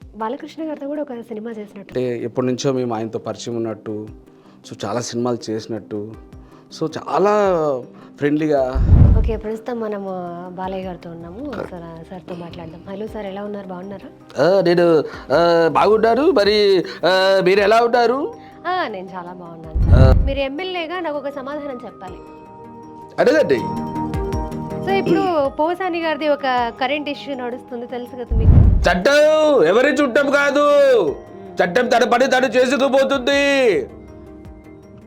బాలకృష్ణ గారితో కూడా ఒక సినిమా చేసినట్టు. అంటే ఎప్పటి నుంచో మేము ఆయనతో పరిచయం ఉన్నట్టు, సో చాలా సినిమాలు చేసినట్టు, సో చాలా ఫ్రెండ్లీగా. ఓకే, ప్రస్తుతం మనము బాలయ్య గారితో ఉన్నాము. సార్తో మాట్లాడదాం. హలో సార్, ఎలా ఉన్నారు? బాగున్నారా? నేను బాగున్నారు. మరి మీరు ఎలా ఉంటారు? నేను చాలా బాగున్నాను. మీరు ఎమ్మెల్యేగా నాకు ఒక సమాధానం చెప్పాలి. అదేదండి. సో ఇప్పుడు పోసాని గారిది ఒక కరెంట్ ఇష్యూ నడుస్తుంది, తెలుసు కదా మీకు. చట్టం ఎవరి చుట్టం కాదు, చట్టం తన పని తను చేసుకుపోతుంది.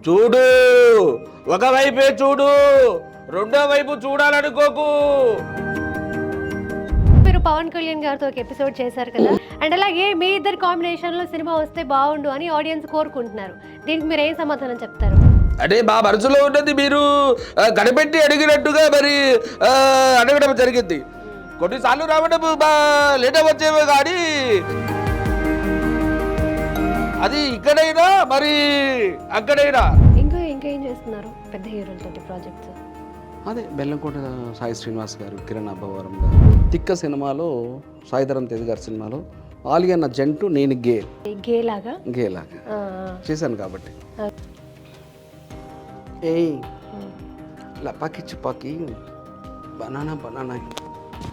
చూడు, ఒకవైపే చూడు, రెండో వైపు చూడాలనుకోకు. మీరు పవన్ కళ్యాణ్ గారితో ఒక ఎపిసోడ్ చేశారు కదా, అండ్ అలాగే మీ ఇద్దరు కాంబినేషన్ లో సినిమా వస్తే బాగుండు అని ఆడియన్స్ కోరుకుంటున్నారు. దీనికి మీరు ఏం సమాధానం చెప్తారు? అంటే మా మనసులో ఉన్నది మీరు కనిపెట్టి అడిగినట్టుగా మరి అడగడం జరిగింది. కొన్నిసార్లు రావడం లేట్ వచ్చేవే కానీ అది ఇక్కడైనా మరి అక్కడైనా. ఇంకా ఏం చేస్తున్నారు పెద్ద హీరోలతో ప్రాజెక్ట్స్? అదే బెల్లంకోట సాయి శ్రీనివాస్ గారు, కిరణ్ అబ్బవరం గారు, తిక్క సినిమాలో సాయిధరం తేజ్ గారి సినిమాలో ఆలియా నా జంటు, నేను గేలాగా చేశాను కాబట్టి. ఏయ్ లపాకి చుపాకి బనానా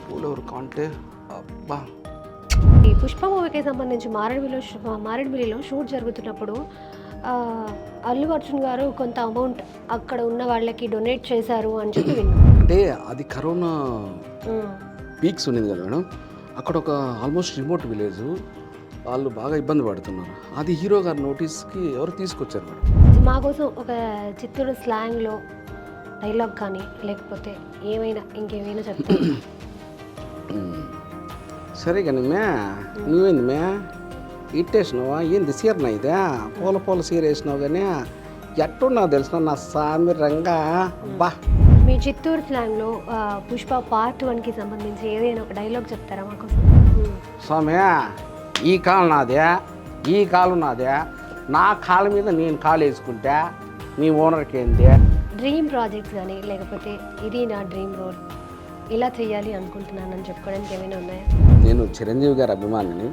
పూలవరు కాంటే అబ్బా. ఈ పుష్ప మూవీకి సంబంధించి మారేడుమిల్లిలో షూట్ జరుగుతున్నప్పుడు అల్లు అర్జున్ గారు కొంత అమౌంట్ అక్కడ ఉన్న వాళ్ళకి డొనేట్ చేశారు అని చెప్పి విన్నాం. అంటే అది కరోనా పీక్స్ ఉన్నది కదా మేడం, అక్కడ ఒక ఆల్మోస్ట్ రిమోట్ విలేజ్, వాళ్ళు బాగా ఇబ్బంది పడుతున్నారు. అది హీరో గారి నోటీస్కి ఎవరు తీసుకొచ్చారు మేడం. మా కోసం ఒక చిత్తూరు స్లాంగ్లో డైలాగ్ కానీ లేకపోతే ఇంకేమైనా చెప్తారు? సరే కానీ నువ్వేంది ఇట్టేసినావా? ఏంది సీరనా ఇదే? పూల సీర వేసినావు కానీ ఎట్టున్నావు తెలిసిన నా సామి రంగా. అబ్బా, మీ చిత్తూరు స్లాంగ్లో పుష్ప పార్ట్ 1కి సంబంధించి ఏదైనా ఒక డైలాగ్ చెప్తారా మాకోసం? స్వామి, ఈ కాలు నాదే, ఈ కాలు నాదే, నా కాళ్ళ మీద నేను కాలు వేసుకుంటా, మీ ఓనర్కి ఏంటి? డ్రీమ్ ప్రాజెక్ట్స్ కానీ లేకపోతే ఇది నా డ్రీమ్ రోల్, ఇలా చేయాలి అనుకుంటున్నానని చెప్పుకోవడానికి ఏమైనా ఉన్నాయా? నేను చిరంజీవి గారి అభిమానిని.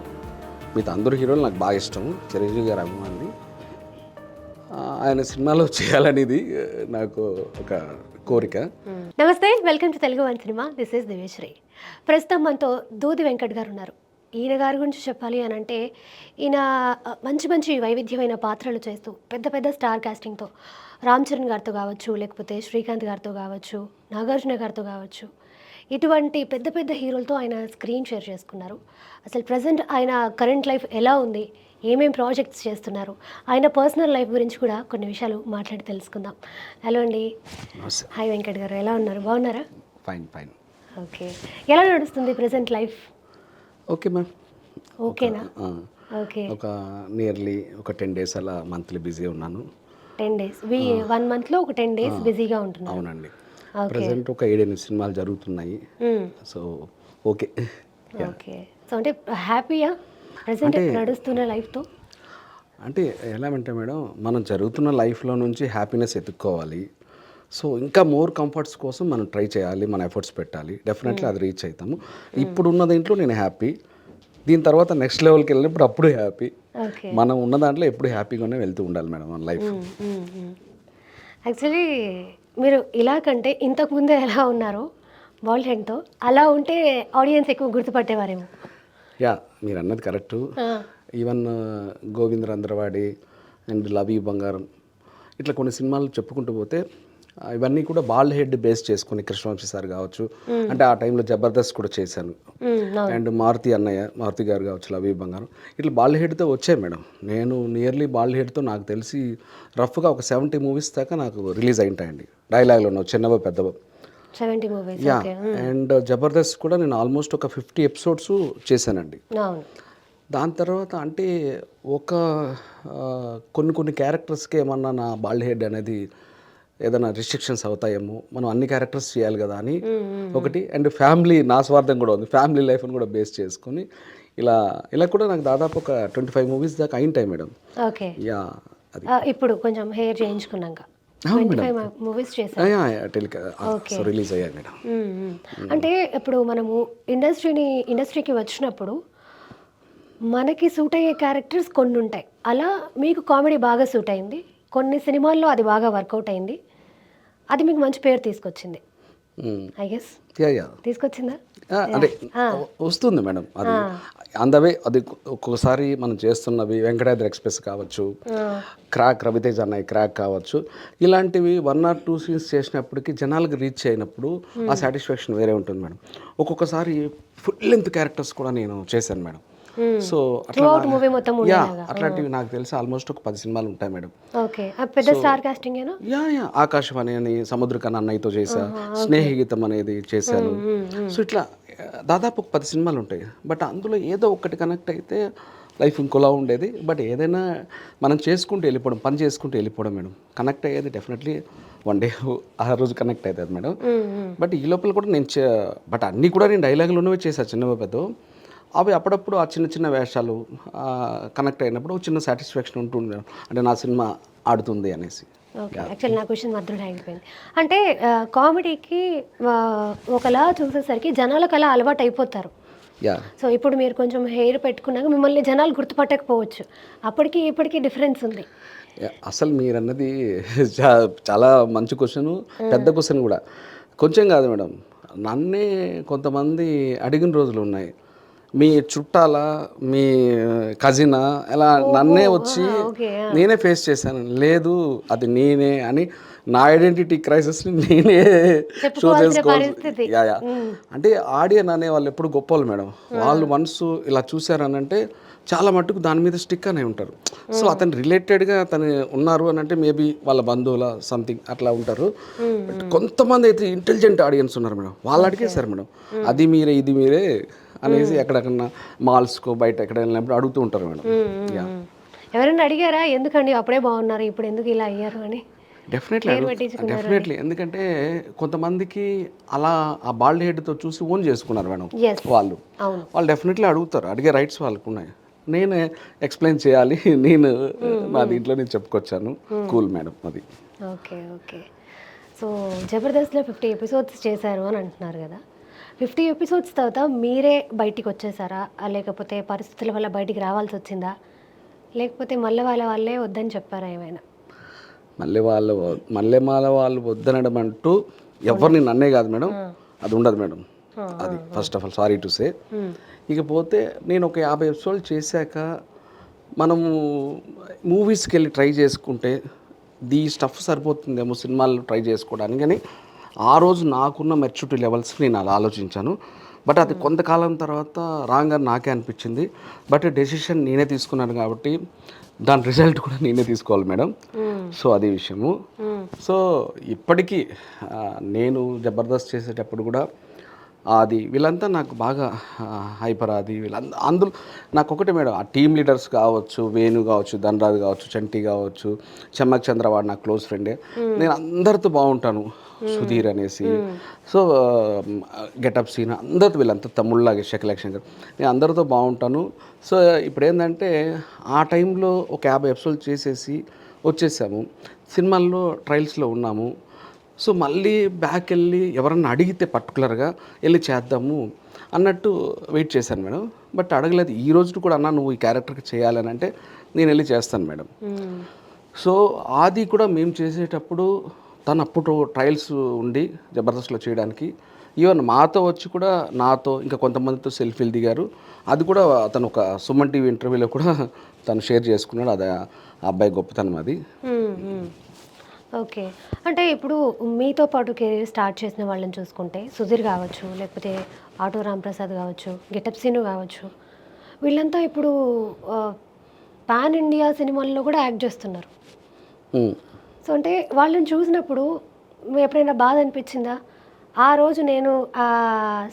మిగతా అందరు హీరోలు నాకు బాగా ఇష్టం. చిరంజీవి గారి అభిమాని, ఆయన సినిమాలో చేయాలనేది నాకు ఒక కోరిక. నమస్తే, welcome to Telugu one cinema. This is Diveshri. ప్రస్తుతం మనతో దూది వెంకట్ గారు ఉన్నారు. ఈయన గారి గురించి చెప్పాలి అని అంటే, ఈయన మంచి వైవిధ్యమైన పాత్రలు చేస్తూ పెద్ద స్టార్ కాస్టింగ్తో రామ్ చరణ్ గారితో కావచ్చు, లేకపోతే శ్రీకాంత్ గారితో కావచ్చు, నాగార్జున గారితో కావచ్చు, ఇటువంటి పెద్ద హీరోలతో ఆయన స్క్రీన్ షేర్ చేసుకున్నారు. అసలు ప్రజెంట్ ఆయన కరెంట్ లైఫ్ ఎలా ఉంది, ఏమేం ప్రాజెక్ట్స్ చేస్తున్నారు, ఆయన పర్సనల్ లైఫ్ గురించి కూడా కొన్ని విషయాలు మాట్లాడి తెలుసుకుందాం. హలో అండి. హాయ్ వెంకట్ గారు, ఎలా ఉన్నారు? బాగున్నారా? ఫైన్. ఓకే, ఎలా నడుస్తుంది ప్రజెంట్ లైఫ్? Okay ma'am. ఓకేనా? ఓకే. ఒక నియర్లీ ఒక 10 days అలా మంత్లీ బిజీ ఉన్నాను. 10 days 1 monthలో ఒక 10 days బిజీగా ఉంటున్నాను. అవునండి. ప్రజెంట్ ఒక 7-8 సినిమాలు జరుగుతున్నాయి. So okay. సో అంటే హ్యాపీయా ప్రజెంట్ నడుస్తున్న లైఫ్తో? అంటే ఎలా అంటే మేడం, మనం జరుగుతున్న లైఫ్లో నుంచి హ్యాపీనెస్ ఎత్తుక్కోవాలి. సో ఇంకా మోర్ కంఫర్ట్స్ కోసం మనం ట్రై చేయాలి, మన ఎఫర్ట్స్ పెట్టాలి. డెఫినెట్లీ అది రీచ్ అవుతాము. ఇప్పుడున్న దీంట్లో నేను హ్యాపీ. దీని తర్వాత నెక్స్ట్ లెవెల్కి వెళ్ళినప్పుడు అప్పుడు హ్యాపీ. మనం ఉన్న దాంట్లో ఎప్పుడు హ్యాపీగానే వెళ్తూ ఉండాలి మేడం మన లైఫ్. యాక్చువల్లీ మీరు ఇలా కంటే ఇంతకుముందే ఎలా ఉన్నారో బాల్ హెడ్తో, అలా ఉంటే ఆడియన్స్ ఎక్కువ గుర్తుపట్టేవారేమో. యా, మీరు అన్నది కరెక్టు. ఈవెన్ గోవిందరంద్రవాడి అండ్ లవ్ యూ బంగారం, ఇట్లా కొన్ని సినిమాలు చెప్పుకుంటూ పోతే ఇవన్నీ కూడా బాల్ హెడ్ బేస్ చేసుకుని, కృష్ణవంశీ సార్ కావచ్చు, అంటే ఆ టైంలో జబర్దస్త్ కూడా చేశాను, అండ్ మారుతి గారు కావచ్చు, లవ్ యూ బంగారం, ఇట్లా బాల్ హెడ్తో వచ్చాయి మేడం. నేను నియర్లీ బాల్ హెడ్తో నాకు తెలిసి రఫ్గా ఒక 70 movies దాకా నాకు రిలీజ్ అయింటాయండి. డైలాగ్లో ఉన్నావు చిన్నవో పెద్దవో 70 movies. యా, అండ్ జబర్దస్త్ కూడా నేను ఆల్మోస్ట్ ఒక 50 episodes చేశానండి. దాని తర్వాత అంటే ఒక కొన్ని క్యారెక్టర్స్కి ఏమన్నా నా బాల్ హెడ్ అనేది ఏదైనా రిస్ట్రిక్షన్స్ అవుతాయేమో, మనం అన్ని క్యారెక్టర్స్ చేయాలి కదా అని ఒకటి, అండ్ ఫ్యామిలీ, నా స్వార్థం కూడా ఉంది, ఫ్యామిలీ లైఫ్ని కూడా బేస్ చేసుకొని ఇలా కూడా నాకు దాదాపు ఒక 25 movies దాకా అయింటాయి మేడం. ఓకే. యా, అది ఇప్పుడు కొంచెం హెయిర్ చేయించుకున్నాక మూవీస్ రిలీజ్ అయ్యాయి మేడం. అంటే ఇప్పుడు మనము ఇండస్ట్రీకి వచ్చినప్పుడు మనకి సూట్ అయ్యే క్యారెక్టర్స్ కొన్ని ఉంటాయి. అలా మీకు కామెడీ బాగా సూట్ అయింది. కొన్ని సినిమాల్లో అది బాగా వర్కౌట్ అయింది. అది మీకు మంచి పేరు తీసుకొచ్చింది. I guess yeah తీసుకొచ్చిందా? అంటే ఆ. వస్తుంది మేడం అది అందవే. అది ఒక్కొక్కసారి మనం చేస్తున్నవి వెంకటాద్రి ఎక్స్ప్రెస్ కావచ్చు, క్రాక్ రవితేజ అన్నయ్య క్రాక్ కావచ్చు, ఇలాంటివి 1 or 2 సీన్స్ చేసినప్పటికీ జనాలకు రీచ్ అయినప్పుడు ఆ సాటిస్ఫాక్షన్ వేరే ఉంటుంది మేడం. ఒక్కొక్కసారి ఫుల్ లెంత్ క్యారెక్టర్స్ కూడా నేను చేశాను మేడం. సో త్రూఅవుట్ మూవీ మొత్తం అట్లాంటివి నాకు తెలిసి ఆల్మోస్ట్ ఒక 10 సినిమాలు ఉంటాయి మేడం. ఓకే. పెద్ద స్టార్ కాస్టింగ్ ఏనా? యా ఆకాశవాణి అని సముద్రకన్ అన్నయ్యతో చేశా, స్నేహగీతం అనేది చేశాను. సో ఇట్లా దాదాపు ఒక 10 సినిమాలు ఉంటాయి. బట్ అందులో ఏదో ఒకటి కనెక్ట్ అయితే లైఫ్ ఇంకోలా ఉండేది. బట్ ఏదైనా మనం చేసుకుంటూ వెళ్ళిపోవడం, పని చేసుకుంటూ వెళ్ళిపోవడం మేడం. కనెక్ట్ అయ్యేది డెఫినెట్లీ వన్ డే ఆ రోజు కనెక్ట్ అవుతుంది మేడం. బట్ ఈ లోపల కూడా నేను బట్ అన్నీ కూడా నేను డైలాగులు ఉన్నవి చేశాను చిన్న పెద్ద. అవి అప్పుడప్పుడు ఆ చిన్న చిన్న వేషాలు కనెక్ట్ అయినప్పుడు చిన్న సాటిస్ఫాక్షన్ ఉంటుంది, అంటే నా సినిమా ఆడుతుంది అనేసి. ఓకే. యాక్చువల్లీ నా క్వశ్చన్ మధ్యలో ఆగిపోయింది. అంటే కామెడీకి ఒకలా చూసేసరికి జనాలకు అలా అలవాటు అయిపోతారు. యా సో ఇప్పుడు మీరు కొంచెం హెయిర్ పెట్టుకున్నాక మిమ్మల్ని జనాలు గుర్తుపట్టకపోవచ్చు. అప్పటికి ఇప్పటికీ డిఫరెన్స్ ఉంది. అసలు మీరు అన్నది చాలా మంచి క్వశ్చన్, పెద్ద క్వశ్చన్ కూడా. కొంచెం కాదు మేడం, నన్నే కొంతమంది అడిగిన రోజులు ఉన్నాయి. మీ చుట్టాల, మీ కజినా, ఇలా నన్నే వచ్చి నేనే ఫేస్ చేశాను. లేదు అది నేనే అని నా ఐడెంటిటీ క్రైసిస్ని నేనే షో చేసుకోవాలి. యా అంటే ఆడియన్ అనే వాళ్ళు ఎప్పుడు గొప్ప వాళ్ళు మేడం. వాళ్ళు మనసు ఇలా చూశారనంటే చాలా మట్టుకు దాని మీద స్టిక్ అనే ఉంటారు. సో అతను రిలేటెడ్గా అతను ఉన్నారు అని అంటే మేబీ వాళ్ళ బంధువుల సంథింగ్ అట్లా ఉంటారు. బట్ కొంతమంది అయితే ఇంటెలిజెంట్ ఆడియన్స్ ఉన్నారు మేడం. వాళ్ళు అడిగేశారు మేడం, అది మీరే ఇది మీరే అనేసి ఎక్కడెక్కడన్నా మాల్స్కో బయట ఎక్కడ వెళ్ళినప్పుడు అడుగుతూ ఉంటారు మేడం. యా ఎవరైనా అడిగారా ఎందుకండి అప్పుడే బాగున్నారు ఇప్పుడు ఎందుకు ఇలా అయ్యారు అని? డెఫినెట్లీ. ఎందుకంటే కొంతమందికి అలా ఆ బాల్డ్ హెడ్తో చూసి ఓన్ చేసుకున్నారు మేడం. వాళ్ళు డెఫినెట్లీ అడుగుతారు, అడిగే రైట్స్ వాళ్ళకు ఉన్నాయి. నేను ఎక్స్ప్లెయిన్ చేయాలి, నేను నా దీంట్లో నేను చెప్పుకొచ్చాను. కూల్ మేడం అది. Okay okay. సో జబర్దస్త్లో 50 ఎపిసోడ్స్ చేశారు అని అంటున్నారు కదా. 50 ఎపిసోడ్స్ తర్వాత మీరే బయటికి వచ్చేసారా, లేకపోతే పరిస్థితుల వల్ల బయటికి రావాల్సి వచ్చిందా, లేకపోతే మళ్ళీ వాళ్ళే వద్దని చెప్పారా ఏమైనా? మల్లెమాల వాళ్ళు వద్దనడం అంటూ ఎవరిని నన్నే కాదు మేడం, అది ఉండదు మేడం. అది first of all sorry to say. ఇకపోతే నేను ఒక 50 ఎపిసోడ్లు చేశాక మనము మూవీస్కి వెళ్ళి ట్రై చేసుకుంటే ఈ స్టఫ్ సరిపోతుందేమో సినిమాలు ట్రై చేసుకోవడానికి అని ఆ రోజు నాకున్న మెచ్యూరిటీ లెవెల్స్ నేను అలా ఆలోచించాను. బట్ అది కొంతకాలం తర్వాత రాంగ్ అని నాకే అనిపించింది. బట్ డెసిషన్ నేనే తీసుకున్నాను కాబట్టి దాని రిజల్ట్ కూడా నేనే తీసుకోవాలి మేడం. సో అది విషయము. సో ఇప్పటికీ నేను జబర్దస్త్ చేసేటప్పుడు కూడా అది వీళ్ళంతా నాకు బాగా హైపర్, అది వీళ్ళంతా అందులో నాకు ఒకటి మేడం, ఆ టీమ్ లీడర్స్ కావచ్చు, వేణు కావచ్చు, ధనరాజు కావచ్చు, చంటి కావచ్చు, చెమ్మక్ చంద్రవాడు నాకు క్లోజ్ ఫ్రెండే. నేను అందరితో బాగుంటాను, సుధీర్ అనేసి. సో గెటప్ సీన్ అందరితో, వీళ్ళంతా తమ్ముళ్ళలాగే శకలక్ష్మి గారు, నేను అందరితో బాగుంటాను. సో ఇప్పుడు ఏంటంటే ఆ టైంలో ఒక 50 ఎపిసోడ్లు చేసేసి వచ్చేసాము, సినిమాల్లో ట్రయల్స్లో ఉన్నాము. సో మళ్ళీ బ్యాక్ వెళ్ళి ఎవరన్నా అడిగితే పర్టికులర్గా వెళ్ళి చేద్దాము అన్నట్టు వెయిట్ చేశాను మేడం. బట్ అడగలేదు. ఈ రోజు కూడా అన్నా నువ్వు ఈ క్యారెక్టర్కి చేయాలని అంటే నేను వెళ్ళి చేస్తాను మేడం. సో అది కూడా మేము చేసేటప్పుడు తను అప్పుడు ట్రయల్స్ ఉండి జబర్దస్త్లో చేయడానికి ఈవెన్ మాతో వచ్చి కూడా నాతో ఇంకా కొంతమందితో సెల్ఫీలు దిగారు. అది కూడా అతను ఒక సుమన్ టీవీ ఇంటర్వ్యూలో కూడా తను షేర్ చేసుకున్నాడు. అది ఆ అబ్బాయి గొప్పతనం అది. ఓకే. అంటే ఇప్పుడు మీతో పాటు కెరీర్ స్టార్ట్ చేసిన వాళ్ళని చూసుకుంటే సుధీర్ కావచ్చు, లేకపోతే ఆటో రాంప్రసాద్ కావచ్చు, గెటప్ సీను కావచ్చు, వీళ్ళంతా ఇప్పుడు పాన్ ఇండియా సినిమాల్లో కూడా యాక్ట్ చేస్తున్నారు. సో అంటే వాళ్ళని చూసినప్పుడు ఎప్పుడైనా బాధ అనిపించిందా, ఆ రోజు నేను ఆ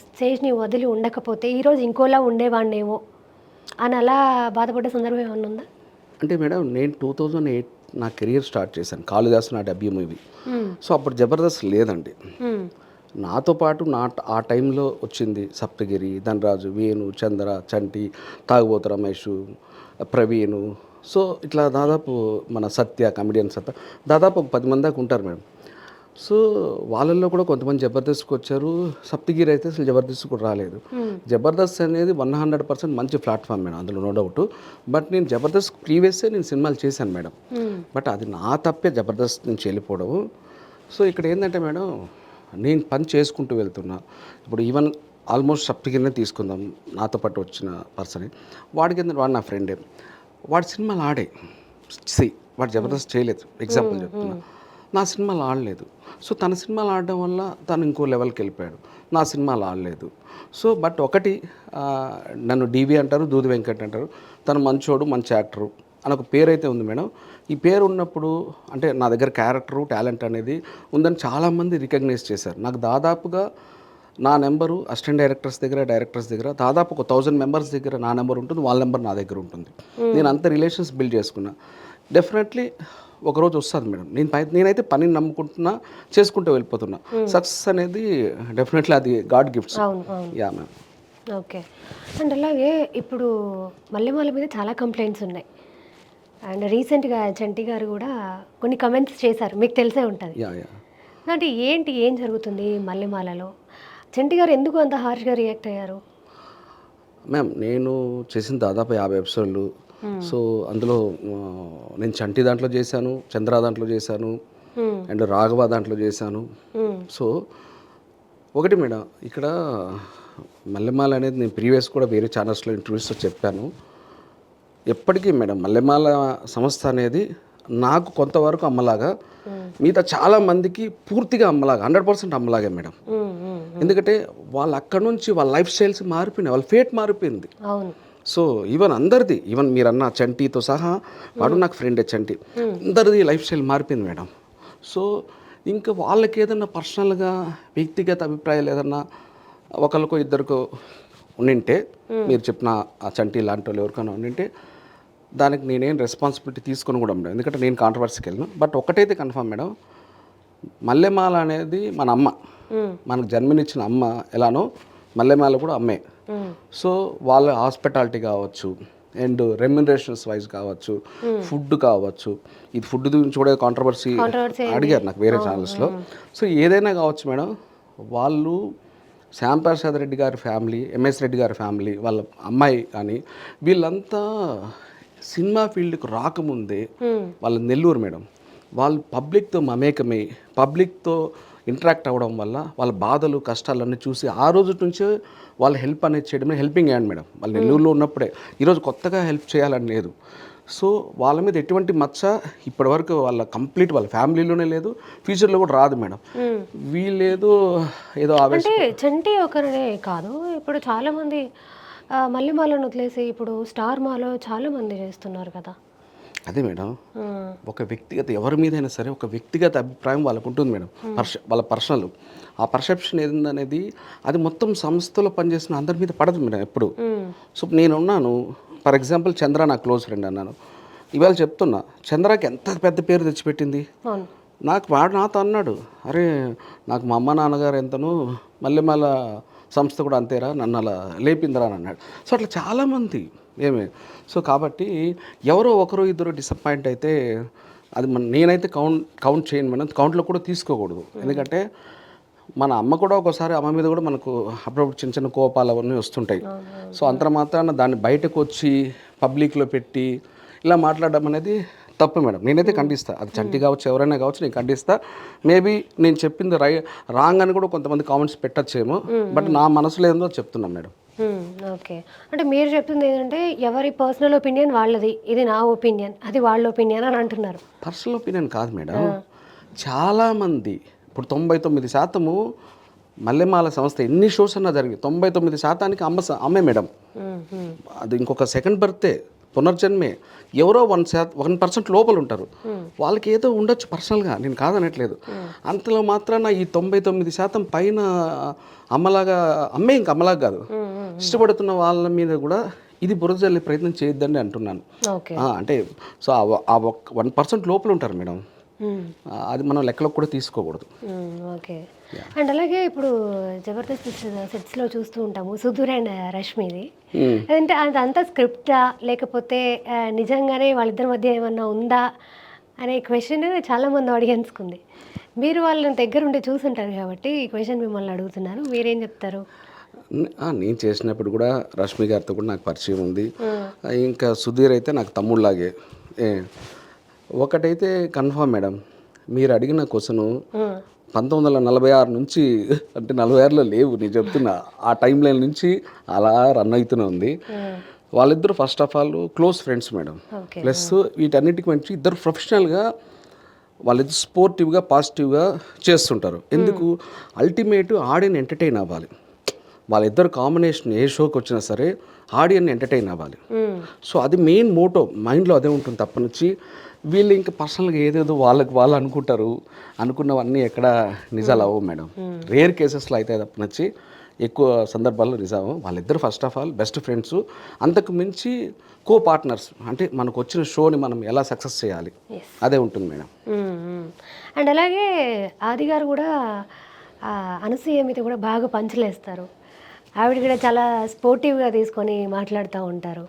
స్టేజ్ని వదిలి ఉండకపోతే ఈరోజు ఇంకోలా ఉండేవాడినేమో అని అలా బాధపడ్డ సందర్భం ఏమన్నా ఉందా? అంటే మేడం నేను 2008 నా కెరియర్ స్టార్ట్ చేశాను, కాళిదాసు నా డెబ్యూ మూవీ. సో అప్పుడు జబర్దస్త్ లేదండి. నాతో పాటు ఆ టైంలో వచ్చింది సప్తగిరి, ధనరాజు, వేణు, చంద్ర, చంటి, తాగుబోతు రమేష్, ప్రవీణ్. సో ఇట్లా దాదాపు మన సత్య, కమెడియన్ సత్య, దాదాపు ఒక 10 మంది దాకా ఉంటారు మేడం. సో వాళ్ళల్లో కూడా కొంతమంది జబర్దస్త్కి వచ్చారు. సప్తగిరి అయితే అసలు జబర్దస్త్ కూడా రాలేదు. జబర్దస్త్ అనేది 100% మంచి ప్లాట్ఫామ్ మేడం, అందులో నో డౌట్. బట్ నేను జబర్దస్త్ ప్రీవియస్సే నేను సినిమాలు చేశాను మేడం. బట్ అది నా తప్పే జబర్దస్త్ నుంచి వెళ్ళిపోవడం. సో ఇక్కడ ఏంటంటే మేడం, నేను పని చేసుకుంటూ వెళ్తున్నా. ఇప్పుడు ఈవెన్ ఆల్మోస్ట్ సప్తగిరినే తీసుకుందాం, నాతో పాటు వచ్చిన పర్సన్. వాడికి ఏంటంటే వాడు నా ఫ్రెండే, వాడి సినిమాలు ఆడే వాడు జబర్దస్త్ చేయలేదు, ఎగ్జాంపుల్ చెప్తున్నా. నా సినిమాలు ఆడలేదు. సో తన సినిమాలు ఆడడం వల్ల తను ఇంకో లెవెల్కి వెళ్ళిపోయాడు. నా సినిమాలు ఆడలేదు. సో బట్ ఒకటి, నన్ను డీవీ అంటారు, దూది వెంకట్ అంటారు. తను మంచోడు, మంచి యాక్టరు అని ఒక పేరు అయితే ఉంది మేడం. ఈ పేరు ఉన్నప్పుడు అంటే నా దగ్గర క్యారెక్టరు, టాలెంట్ అనేది ఉందని చాలామంది రికగ్నైజ్ చేశారు. నాకు దాదాపుగా నా నెంబరు అసిస్టెంట్ డైరెక్టర్స్ దగ్గర దాదాపు ఒక 1000 మెంబర్స్ దగ్గర నా నెంబర్ ఉంటుంది, వాళ్ళ నెంబర్ నా దగ్గర ఉంటుంది. నేను అంత రిలేషన్స్ బిల్డ్ చేసుకున్నా. డెఫినెట్లీ ఒకరోజు వస్తుంది మేడం. నేనైతే పనిని నమ్ముకుంటున్నా, చేసుకుంటూ వెళ్ళిపోతున్నా. సక్సెస్ అనేది డెఫినెట్లీ అది God gifts. Yeah ma'am. Okay. And అలాగే ఇప్పుడు మల్లెమాల మీద చాలా కంప్లైంట్స్ ఉన్నాయి. అండ్ రీసెంట్గా చంటి గారు కూడా కొన్ని కమెంట్స్ చేశారు, మీకు తెలిసే ఉంటుంది. యా యా అంటే ఏం జరుగుతుంది మల్లెమాలలో? చంటి గారు ఎందుకు అంత హార్ష్గా రియాక్ట్ అయ్యారు? మ్యామ్, నేను చేసిన దాదాపు 50 ఎపిసోడ్లు. సో అందులో నేను చంటి దాంట్లో చేశాను, చంద్ర దాంట్లో చేశాను, అండ్ రాఘవ దాంట్లో చేశాను. సో ఒకటి మేడం, ఇక్కడ మల్లెమాల అనేది నేను ప్రీవియస్ కూడా వేరే ఛానల్స్లో ఇంటర్వ్యూస్లో చెప్పాను. ఎప్పటికీ మేడం మల్లెమాల సంస్థ అనేది నాకు కొంతవరకు అమ్మలాగా, మిగతా చాలా మందికి పూర్తిగా అమ్మలాగా, 100% అమ్మలాగే మేడం. ఎందుకంటే వాళ్ళు అక్కడ నుంచి వాళ్ళ లైఫ్ స్టైల్స్ మారిపోయినాయి, వాళ్ళ ఫేట్ మారిపోయింది. అవును. సో ఈవెన్ అందరిది, ఈవెన్ మీరన్న చంటితో సహా, వాడు నాకు ఫ్రెండే చంటి, అందరిది లైఫ్ స్టైల్ మారిపోయింది మేడం. సో ఇంకా వాళ్ళకి ఏదన్నా పర్సనల్గా వ్యక్తిగత అభిప్రాయాలు ఏదన్నా ఒకరికో ఇద్దరికో ఉండింటే, మీరు చెప్పిన ఆ చంటి లాంటి వాళ్ళు ఎవరికైనా ఉండింటే దానికి నేనేం రెస్పాన్సిబిలిటీ తీసుకొని కూడా మేడం, ఎందుకంటే నేను కాంట్రవర్సీకి వెళ్ళను. బట్ ఒకటైతే కన్ఫర్మ్ మేడం, మల్లెమాల అనేది మన అమ్మ, మనకు జన్మనిచ్చిన అమ్మ ఎలానో మల్లెమాల కూడా అమ్మే. సో వాళ్ళ హాస్పిటాలిటీ కావచ్చు, అండ్ రెమ్యునరేషన్స్ వైజ్ కావచ్చు, ఫుడ్ కావచ్చు. ఇది ఫుడ్ గురించి కూడా కాంట్రవర్సీ అడిగారు నాకు వేరే ఛానల్స్లో. సో ఏదైనా కావచ్చు మేడం, వాళ్ళు శ్యాంప్రసాద్ రెడ్డి గారి ఫ్యామిలీ, ఎంఎస్ రెడ్డి గారి ఫ్యామిలీ, వాళ్ళ అమ్మాయి కానీ వీళ్ళంతా సినిమా ఫీల్డ్కి రాకముందే వాళ్ళ నెల్లూరు మేడం, వాళ్ళు పబ్లిక్తో మమేకమై పబ్లిక్తో ఇంటరాక్ట్ అవ్వడం వల్ల వాళ్ళ బాధలు కష్టాలన్నీ చూసి ఆ రోజు నుంచే వాళ్ళ హెల్ప్ అనేది చేయడమే హెల్పింగ్ హ్యాండ్ మేడం. వాళ్ళు నెల్లూరులో ఉన్నప్పుడే, ఈరోజు కొత్తగా హెల్ప్ చేయాలని లేదు. సో వాళ్ళ మీద ఎటువంటి మచ్చ ఇప్పటివరకు వాళ్ళ కంప్లీట్ వాళ్ళ ఫ్యామిలీలోనే లేదు, ఫ్యూచర్లో కూడా రాదు మేడం. వీళ్ళేదో ఏదో అంటే చంటి ఒకరే కాదు, ఇప్పుడు చాలామంది మల్లెమాలను వదిలేసి ఇప్పుడు స్టార్ మాలో చాలామంది చేస్తున్నారు కదా. అదే మేడం, ఒక వ్యక్తిగత ఎవరి మీదైనా సరే ఒక వ్యక్తిగత అభిప్రాయం వాళ్ళకు ఉంటుంది మేడం, వాళ్ళ పర్సనల్. ఆ పర్సెప్షన్ ఏందనేది అది మొత్తం సంస్థలో పనిచేసిన అందరి మీద పడదు మేడం ఎప్పుడు. సో నేనున్నాను, ఫర్ ఎగ్జాంపుల్ చంద్ర నా క్లోజ్ ఫ్రెండ్ అన్నాను, ఇవాళ చెప్తున్నా చంద్రకి ఎంత పెద్ద పేరు తెచ్చిపెట్టింది. నాకు వాడు నాతో అన్నాడు, అరే నాకు మా అమ్మ నాన్నగారు ఎంతనో మల్లెమాల సంస్థ కూడా అంతేరా, నన్ను అలా లేపిందిరా అని అన్నాడు. సో అట్లా చాలామంది ఏమే. సో కాబట్టి ఎవరో ఒకరు ఇద్దరు డిసప్పాయింట్ అయితే అది నేనైతే కౌంట్ చేయను మేడం, కౌంట్లో కూడా తీసుకోకూడదు. ఎందుకంటే మన అమ్మ కూడా ఒకసారి అమ్మ మీద కూడా మనకు అప్పుడప్పుడు చిన్న చిన్న కోపాలు అవన్నీ వస్తుంటాయి. సో అంత మాత్రాన దాన్ని బయటకు వచ్చి పబ్లిక్లో పెట్టి ఇలా మాట్లాడడం అనేది తప్పు మేడం. నేనైతే ఖండిస్తా, అది చంటి కావచ్చు ఎవరైనా కావచ్చు, నేను ఖండిస్తా. మేబీ నేను చెప్పింది రాంగ్ అని కూడా కొంతమంది కామెంట్స్ పెట్టచ్చేమో, బట్ నా మనసులో ఏందో చెప్తున్నాను మేడం. ఓకే. అంటే మీరు చెప్తుంది ఏంటంటే ఎవరి పర్సనల్ ఒపీనియన్ వాళ్ళది, ఇది నా ఒపీనియన్, అది వాళ్ళ ఒపీనియన్ అని అంటున్నారు. పర్సనల్ ఒపీనియన్ కాదు మేడం, చాలామంది ఇప్పుడు 99% మల్లెమాల సంస్థ ఎన్ని షోస్ అన్నా జరిగింది, 99% అమ్మే మేడం. అది ఇంకొక సెకండ్ బర్త్డే, పునర్జన్మే. ఎవరో 1% లోపల ఉంటారు, వాళ్ళకి ఏదో ఉండొచ్చు పర్సనల్గా, నేను కాదనట్లేదు. అంతలో మాత్రాన ఈ 99% పైన అమ్మలాగా అమ్మే, ఇంక అమ్మలాగా కాదు, ఇష్టపడుతున్న వాళ్ళ మీద కూడా ఇది బురద జల్లే ప్రయత్నం చేయొద్దండి అంటున్నాను. అంటే సో ఆ 1% లోపల ఉంటారు మేడం, అది మనం లెక్కలకు కూడా తీసుకోకూడదు. ఓకే. అండ్ అలాగే ఇప్పుడు జబర్దస్త్ సెట్స్లో చూస్తూ ఉంటాము సుధీర్ అండ్ రష్మిది, అంటే అదంతా స్క్రిప్టా లేకపోతే నిజంగానే వాళ్ళిద్దరి మధ్య ఏమన్నా ఉందా అనే క్వశ్చన్ చాలామంది ఆడియన్స్కి ఉంది. మీరు వాళ్ళని దగ్గరుండి చూసుంటారు కాబట్టి ఈ క్వశ్చన్ మిమ్మల్ని అడుగుతున్నాను. మీరేం చెప్తారు? నేను చేసినప్పుడు కూడా రష్మి గారితో కూడా నాకు పరిచయం ఉంది. ఇంకా సుధీర్ అయితే నాకు తమ్ముళ్ళలాగే. ఏ ఒకటైతే కన్ఫామ్ మేడం, మీరు అడిగిన క్వశ్చను 1946 నుంచి అంటే 46లో లేవు, నేను చెప్తున్నా. ఆ టైం లైన్ నుంచి అలా రన్ అవుతూనే ఉంది. వాళ్ళిద్దరు first of all close friends madam. Plus వీటన్నిటికి మంచి ఇద్దరు ప్రొఫెషనల్గా వాళ్ళిద్దరు స్పోర్టివ్గా పాజిటివ్గా చేస్తుంటారు. ఎందుకు? అల్టిమేట్ ఆడియన్ ఎంటర్టైన్ అవ్వాలి. వాళ్ళిద్దరు కాంబినేషన్ ఏ షోకి వచ్చినా సరే ఆడియన్ ఎంటర్టైన్ అవ్వాలి. సో అది మెయిన్ మోటో, మైండ్లో అదే ఉంటుంది తప్పనిచ్చి. వీళ్ళు ఇంకా పర్సనల్గా ఏదేదో వాళ్ళు అనుకుంటారు. అనుకున్నవన్నీ ఎక్కడ నిజాలు అవ్వవు మేడం. రేర్ కేసెస్లో అయితే తప్పనిచ్చి ఎక్కువ సందర్భాల్లో నిజాము. వాళ్ళిద్దరు first of all best friends. అంతకు మించి కో పార్ట్నర్స్. అంటే మనకు వచ్చిన షోని మనం ఎలా సక్సెస్ చేయాలి అదే ఉంటుంది మేడం. అండ్ అలాగే ఆది గారు కూడా అనసూయ మీద కూడా బాగా పంచలేస్తారు. ఆవిడ కూడా చాలా స్పోర్టివ్గా తీసుకొని మాట్లాడుతూ ఉంటారు.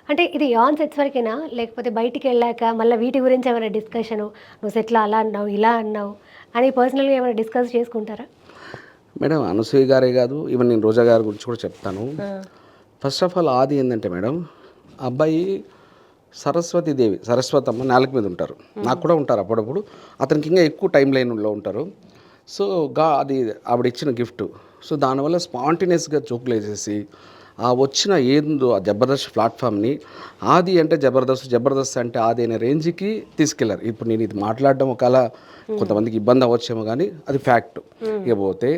అంటే ఇది ఆన్ సెట్స్ వరకేనా, లేకపోతే బయటికి వెళ్ళాక మళ్ళీ వీటి గురించి ఏమైనా డిస్కషను, నువ్వు సెట్లో అలా అన్నావు ఇలా అన్నావు అని పర్సనల్గా ఏమైనా డిస్కస్ చేసుకుంటారా? మేడం అనసూయ గారే కాదు, ఈవెన్ నేను రోజా గారి గురించి కూడా చెప్తాను. ఫస్ట్ ఆఫ్ ఆల్ ఆది ఏంటంటే మేడం, అబ్బాయి సరస్వతమ్మ నేలకు మీద ఉంటారు. నాకు కూడా ఉంటారు అప్పుడప్పుడు. అతనికి ఇంకా ఎక్కువ టైం లైన్లో ఉంటారు. సో అది ఆవిడ ఇచ్చిన గిఫ్ట్. సో దానివల్ల స్పాంటినియస్గా జోకులు వేసేసి ఆ వచ్చిన ఏందో ఆ జబర్దస్త్ ప్లాట్ఫామ్ని ఆది అంటే జబర్దస్త్ అంటే ఆది అనే రేంజ్కి తీసుకెళ్లారు. ఇప్పుడు నేను ఇది మాట్లాడడం ఒకవేళ కొంతమందికి ఇబ్బంది అవ్వచ్చేమో కానీ అది ఫ్యాక్ట్. ఇకపోతే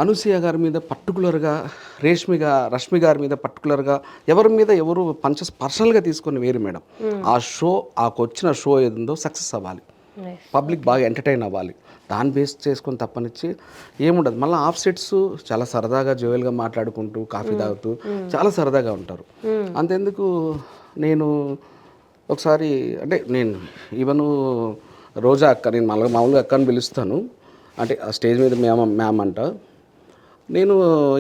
అనసూయ గారి మీద పర్టికులర్గా రష్మి గారి మీద పర్టికులర్గా ఎవరు పర్సనల్గా తీసుకొని వేరు మేడం. ఆ వచ్చిన షో ఏదో సక్సెస్ అవ్వాలి, పబ్లిక్ బాగా ఎంటర్టైన్ అవ్వాలి, దాన్ని బేస్ చేసుకొని తప్పనిచ్చి ఏముండదు. మళ్ళీ ఆఫ్ సెట్స్ చాలా సరదాగా జోయల్గా మాట్లాడుకుంటూ కాఫీ తాగుతూ చాలా సరదాగా ఉంటారు. అంతెందుకు నేను ఒకసారి అంటే నేను ఈవెన్ రోజా అక్క, నేను మామూలుగా అక్క అని పిలుస్తాను. అంటే ఆ స్టేజ్ మీద మ్యామ్ అంట. నేను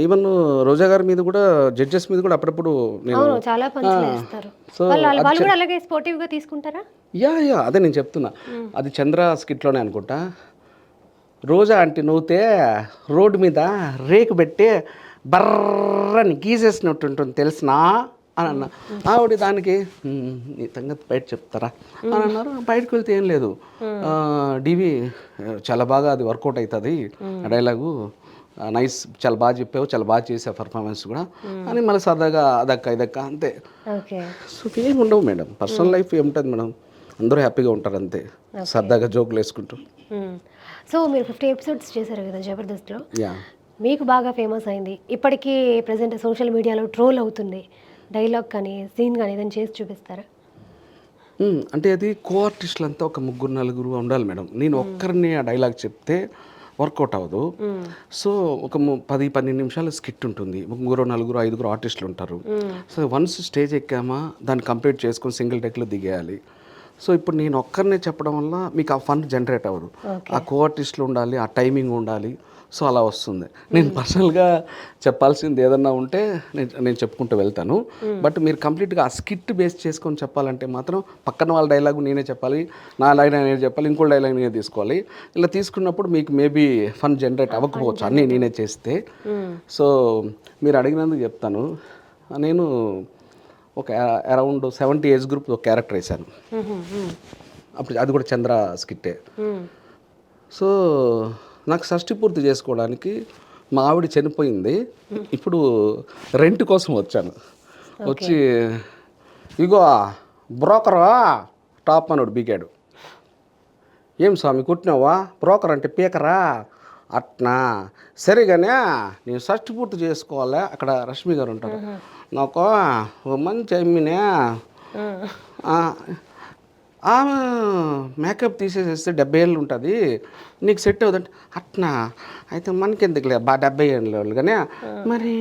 ఈవెన్ రోజా గారి మీద కూడా జడ్జెస్ మీద కూడా అప్పుడప్పుడు నేను చాలా పంచులేస్తారు. వాళ్ళు కూడా అలాగే స్పోర్టివ్గా తీసుకుంటారా? యా అదే నేను చెప్తున్నా. అది చంద్ర స్కిట్లోనే అనుకుంటా. రోజా అంటే నవ్వుతే రోడ్డు మీద రేకు పెట్టి బర్రని గీసేసినట్టు ఉంటుంది తెలిసినా అని అన్న. ఆవిడ దానికి నీ సంగతి బయట చెప్తారా అని అన్నారు. బయటకు వెళ్తే ఏం లేదు, డివి చాలా బాగా అది వర్కౌట్ అవుతుంది ఆ డైలాగు, నైస్, చాలా బాగా చెప్పావు, చాలా బాగా చేసావు పర్ఫార్మెన్స్ కూడా అని మళ్ళీ సరదాగా ఇదక్క అంతే. సో ఏమి ఉండవు మేడం, పర్సనల్ లైఫ్ ఏముంటుంది మేడం, అందరూ హ్యాపీగా ఉంటారు అంతే, సరదాగా జోకులు వేసుకుంటూ. సో మీరు 50 ఎపిసోడ్స్ చేశారు కదా జబర్దస్త్లో, మీకు బాగా ఫేమస్ అయింది. ఇప్పటికీ ప్రజెంట్ సోషల్ మీడియాలో ట్రోల్ అవుతుంది. డైలాగ్ కానీ సీన్ కానీ ఏదైనా చేసి చూపిస్తారా? అంటే అది కో ఆర్టిస్టులు అంతా ఒక 3-4 ఉండాలి మేడం. నేను ఒక్కరిని ఆ డైలాగ్ చెప్తే వర్కౌట్ అవ్వదు. సో ఒక 10-12 నిమిషాల స్కిట్ ఉంటుంది, 3-4-5 ఆర్టిస్టులు ఉంటారు. సో వన్స్ స్టేజ్ ఎక్కామా దాన్ని కంప్లీట్ చేసుకొని సింగిల్ టేక్లో దిగేయాలి. సో ఇప్పుడు నేను ఒక్కరినే చెప్పడం వల్ల మీకు ఆ ఫన్ జనరేట్ అవ్వదు. ఆ కో ఆర్టిస్టులు ఉండాలి, ఆ టైమింగ్ ఉండాలి. సో అలా వస్తుంది. నేను పర్సనల్గా చెప్పాల్సింది ఏదన్నా ఉంటే నేను చెప్పుకుంటూ వెళ్తాను. బట్ మీరు కంప్లీట్గా ఆ స్కిట్ బేస్ చేసుకొని చెప్పాలంటే మాత్రం పక్కన వాళ్ళ డైలాగు నేనే చెప్పాలి, నా డైలాగ్ నేనే చెప్పాలి, ఇంకో డైలాగ్ నేనే తీసుకోవాలి. ఇలా తీసుకున్నప్పుడు మీకు మేబీ ఫన్ జనరేట్ అవ్వకపోవచ్చు అన్నీ నేనే చేస్తే. సో మీరు అడిగినందుకు చెప్తాను, నేను ఒక అరౌండ్ 70 ఏజ్ గ్రూప్ ఒక క్యారెక్టర్ వేశాను అప్పుడు, అది కూడా చంద్ర స్కిట్టే. సో నాకు షష్టి పూర్తి చేసుకోవడానికి మా ఆవిడ చనిపోయింది. ఇప్పుడు రెంట్ కోసం వచ్చాను. వచ్చి ఇగో బ్రోకరా టాప్ మనోడు బీకాడు. ఏం స్వామి కుట్టినావా, బ్రోకర్ అంటే పీకరా అట్నా, సరిగానే నేను షష్టి పూర్తి చేసుకోవాలా. అక్కడ రష్మి గారు ఉంటారు. నాకు ఓ మంచి అమ్మినే ఆమె మేకప్ తీసేసేస్తే 70 ఏళ్ళు ఉంటుంది, నీకు సెట్ అవుతుంటే అట్నా, అయితే మనకెందుకులే 70 ఏళ్ళు కానీ మరి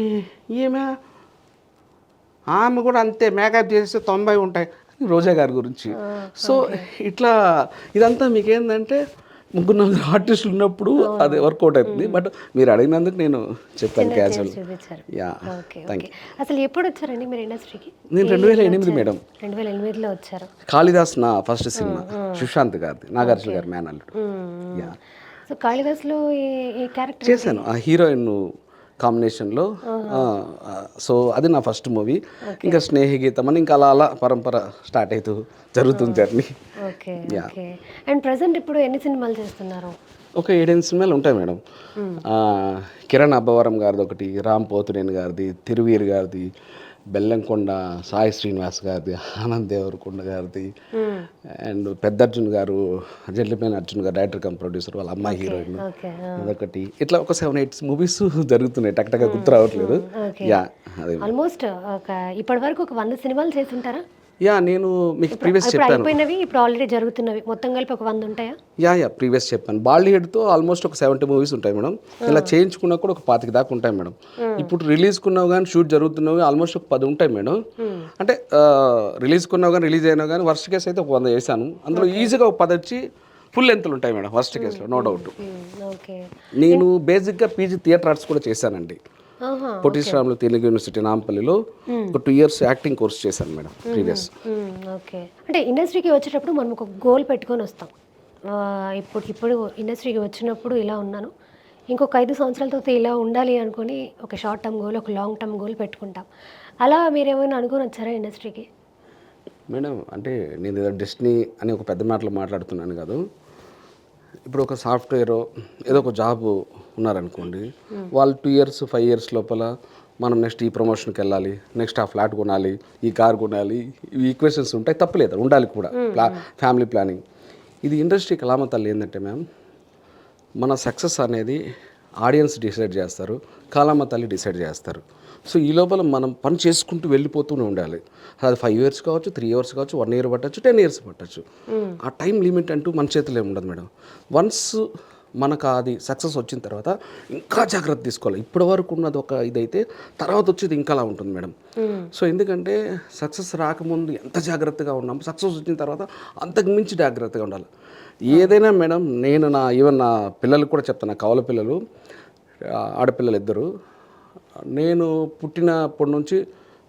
ఆమె కూడా అంతే మేకప్ చేసేస్తే 90 ఉంటాయి రోజా గారి గురించి. సో ఇట్లా ఇదంతా మీకేందంటే 3-4 ఆర్టిస్టులు ఉన్నప్పుడు అది వర్కౌట్ అవుతుంది. బట్ మీరు అడిగినందుకు నేను చెప్పాను క్యాజువల్. Yeah thank you. అసలు ఎప్పుడు వచ్చారండి మీరు ఇండస్ట్రీకి? నేను 2008 మేడం. 2008లో వచ్చారు. కాళిదాస్ నా ఫస్ట్ సినిమా. సుశాంత్ గారిది, నాగార్జున గారి మేనల్లుడు. యా, సో కాళిదాస్లో ఏ ఏ క్యారెక్టర్? చేశాను ఆ హీరోయిన్ కాంబినేషన్లో. సో అది నా ఫస్ట్ మూవీ. ఇంకా స్నేహగీతం అని ఇంకా అలా అలా పరంపర స్టార్ట్ అవుతూ జరుగుతుంది journey. Okay okay. And present ఇప్పుడు ఎన్ని సినిమాలు చేస్తున్నారు? ఒక 7-8 సినిమాలు ఉంటాయి మేడం. కిరణ్ అబ్బవరం గారిది ఒకటి, రామ్ పోతునేని గారిది, తిరువీర్ గారిది, బెల్లంకొండ సాయి శ్రీనివాస్ గారిది, ఆనంద్ దేవరకొండ గారిది, అండ్ పెద్ద అర్జున్ గారు, జెల్లిపైన అర్జున్ గారు డైరెక్టర్ కమ్ ప్రొడ్యూసర్, వాళ్ళ అమ్మాయి హీరోయిన్ అదొకటి. ఇట్లా ఒక 7-8 మూవీస్ జరుగుతున్నాయి, టక్టగా గుర్తు రావట్లేదు. యా, అదే ఆల్మోస్ట్ ఒక ఇప్పటి వరకు ఒక 100 సినిమాలు చేసి ఉంటారా? యా, నేను మీకు ప్రీవియస్ చెప్పాను. అయిపోయినవి ఇప్పుడు ఆల్రెడీ జరుగుతున్నవి మొత్తం కలిపి ఒక 100 ఉంటాయా? యా, ప్రీవియస్ చెప్పాను. బాలీవుడ్తో ఆల్మోస్ట్ ఒక 70 మూవీస్ ఉంటాయి మేడం. ఇలా చేయించుకున్నా కూడా ఒక 25 దాకా ఉంటాయి మేడం. ఇప్పుడు రిలీజ్కున్నావు కానీ షూట్ జరుగుతున్నావు ఆల్మోస్ట్ ఒక 10 ఉంటాయి మేడం. అంటే రిలీజ్కున్నావు కానీ రిలీజ్ అయినా కానీ వర్స్ట్ కేసు అయితే ఒక 100 చేశాను. అందులో ఈజీగా ఒక 10 వచ్చి ఫుల్ లెంత్లు ఉంటాయి మేడం వర్స్ట్ కేసులో, నో డౌట్. నేను బేసిక్గా పీజీ థియేటర్ ఆర్ట్స్ కూడా చేశానండి. పొట్టి శ్రీరాములు తెలుగు యూనివర్సిటీ నాంపల్లిలో ఒక 2 years యాక్టింగ్ కోర్స్ చేశాను మేడం ప్రీవియస్. ఓకే. అంటే ఇండస్ట్రీకి వచ్చేటప్పుడు మనం ఒక గోల్ పెట్టుకొని వస్తాం. ఇప్పుడు ఇండస్ట్రీకి వచ్చినప్పుడు ఇలా ఉన్నాను, ఇంకొక 5 సంవత్సరాల తర్వాత ఇలా ఉండాలి అనుకొని ఒక షార్ట్ టర్మ్ గోల్, ఒక లాంగ్ టర్మ్ గోల్ పెట్టుకుంటాం. అలా మీరు ఏమైనా అనుకుని వచ్చారా ఇండస్ట్రీకి? మేడం అంటే నేను ఏదో డెస్టినీ అని ఒక పెద్ద మాటలు మాట్లాడుతున్నాను కాదు. ఇప్పుడు ఒక సాఫ్ట్వేర్ ఏదో ఒక జాబ్ ఉన్నారనుకోండి, వాళ్ళు 2 years 5 years లోపల మనం నెక్స్ట్ ఈ ప్రమోషన్కి వెళ్ళాలి, నెక్స్ట్ ఆ ఫ్లాట్ కొనాలి, ఈ కార్ కొనాలి, ఇవి ఈక్వేషన్స్ ఉంటాయి, తప్పలేదు, ఉండాలి కూడా. Family planning. ఇది ఇండస్ట్రీ కళామతల్లి ఏంటంటే మ్యామ్, మన సక్సెస్ అనేది ఆడియన్స్ డిసైడ్ చేస్తారు, కళామతల్లి డిసైడ్ చేస్తారు. సో ఈ లోపల మనం పని చేసుకుంటూ వెళ్ళిపోతూనే ఉండాలి. అది 5 years కావచ్చు, 3 years కావచ్చు, 1 year పట్టచ్చు, 10 years పట్టచ్చు. ఆ టైం లిమిట్ అంటూ మన చేతిలో ఏమి ఉండదు మేడం. వన్స్ మనకు అది సక్సెస్ వచ్చిన తర్వాత ఇంకా జాగ్రత్త తీసుకోవాలి. ఇప్పటి వరకు ఉన్నది ఒక ఇదైతే తర్వాత వచ్చేది ఇంకా అలా ఉంటుంది మేడం. సో ఎందుకంటే సక్సెస్ రాకముందు ఎంత జాగ్రత్తగా ఉన్నాం, సక్సెస్ వచ్చిన తర్వాత అంతకు మించి జాగ్రత్తగా ఉండాలి. ఏదైనా మేడం, నేను ఈవెన్ నా పిల్లలకు కూడా చెప్తాను, నా కవల పిల్లలు, ఆడపిల్లలు 2. నేను పుట్టినప్పటి నుంచి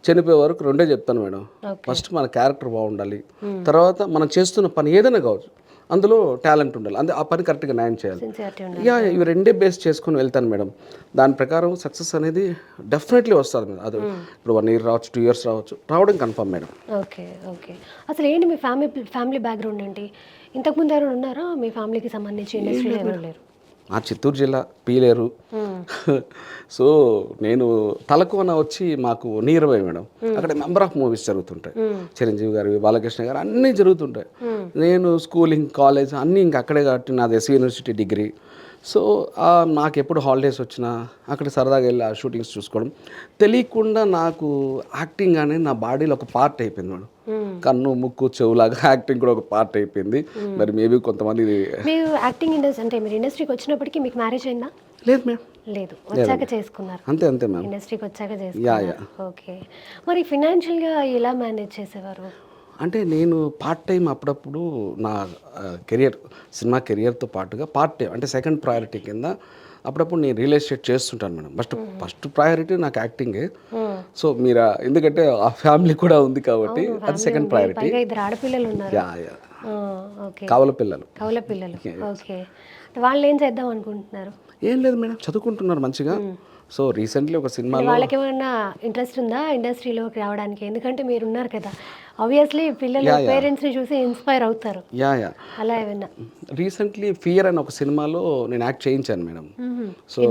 చనిపోయే వరకు 2 చెప్తాను మేడం. ఫస్ట్ మన క్యారెక్టర్ బాగుండాలి, తర్వాత మనం చేస్తున్న పని ఏదైనా కావచ్చు అందులో టాలెంట్ ఉండాలి, ఆ పని కరెక్ట్గా న్యాయం చేయాలి. ఇవి 2 బేస్ చేసుకొని వెళ్తాను మేడం. దాని ప్రకారం సక్సెస్ అనేది డెఫినెట్లీ వస్తుంది మేడం. అది ఇప్పుడు 1 year రావచ్చు, 2 years రావచ్చు, రావడం కన్ఫర్మ్ మేడం. Okay okay. అసలు ఏంటి మీ ఫ్యామిలీ బ్యాక్గ్రౌండ్ ఏంటి? ఇంతకుముందు ఎవరు ఉన్నారా మీ ఫ్యామిలీకి సంబంధించి ఇండస్ట్రీలో? ఎవరు లేరు. మా చిత్తూరు జిల్లా పీలేరు. సో నేను తలకోన వచ్చి మాకు నియర్బై మేడం, అక్కడ మెంబర్ ఆఫ్ మూవీస్ జరుగుతుంటాయి. చిరంజీవి గారు, బాలకృష్ణ గారు అన్నీ జరుగుతుంటాయి. నేను స్కూలింగ్, కాలేజ్ అన్నీ ఇంకా అక్కడే కాబట్టి నాది ఎస్వి యూనివర్సిటీ డిగ్రీ. సో నాకు ఎప్పుడు హాలిడేస్ వచ్చినా అక్కడ సరదాగా వెళ్ళి ఆ షూటింగ్స్ చూసుకోవడం, తెలియకుండా నాకు యాక్టింగ్ అనేది నా బాడీలో ఒక పార్ట్ అయిపోయింది మేడం. కన్ను, ముక్కు, చెవులాగా యాక్టింగ్ కూడా ఒక పార్ట్ అయిపోయింది. మరి మేబీ కొంతమంది మీరు యాక్టింగ్ ఇండస్ట్రీ అంటే మీరు ఇండస్ట్రీకి వచ్చినప్పటికీ మీకు మ్యారేజ్ అయిందా? లేదు మ్యామ్. లేదు, వచ్చాక చేసుకున్నారు. అంతే మ్యామ్. ఇండస్ట్రీకి వచ్చాక చేసుకున్నారు. ఓకే. మరి ఫినాన్షియల్గా ఎలా మేనేజ్ చేసేవారు? అంటే నేను పార్ట్ టైం అప్పుడప్పుడు నా కెరియర్, సినిమా కెరియర్తో పాటుగా పార్ట్ టైం అంటే సెకండ్ ప్రయారిటీ కింద అప్పుడప్పుడు నేను రియల్ ఎస్టేట్ చేస్తుంటాను మేడం. ఫస్ట్ ప్రయారిటీ నాకు యాక్టింగే. సో మీరు ఎందుకంటే ఆ ఫ్యామిలీ కూడా ఉంది కాబట్టి అది సెకండ్ ప్రయారిటీ. 2 ఆడపిల్లలు ఉన్నారు. కవల పిల్లలు. ఓకే. వాళ్ళు ఏం చేద్దాం అనుకుంటున్నారు? ఏం లేదు మేడం, చదువుకుంటున్నారు మంచిగా. సో రీసెంట్లీ ఒక సినిమాలో వాళ్ళకి ఏమైనా ఇంట్రెస్ట్ ఉందా ఇండస్ట్రీలోకి రావడానికి? ఎందుకంటే మీరు ఉన్నారు కదా, ఆబ్వియస్లీ పిల్లలు పేరెంట్స్ని చూసి ఇన్స్పైర్ అవుతారు. అలా ఏమైనా రీసెంట్లీ ఫియర్ అని ఒక సినిమాలో నేను యాక్ట్ చేయించాను మేడం. సో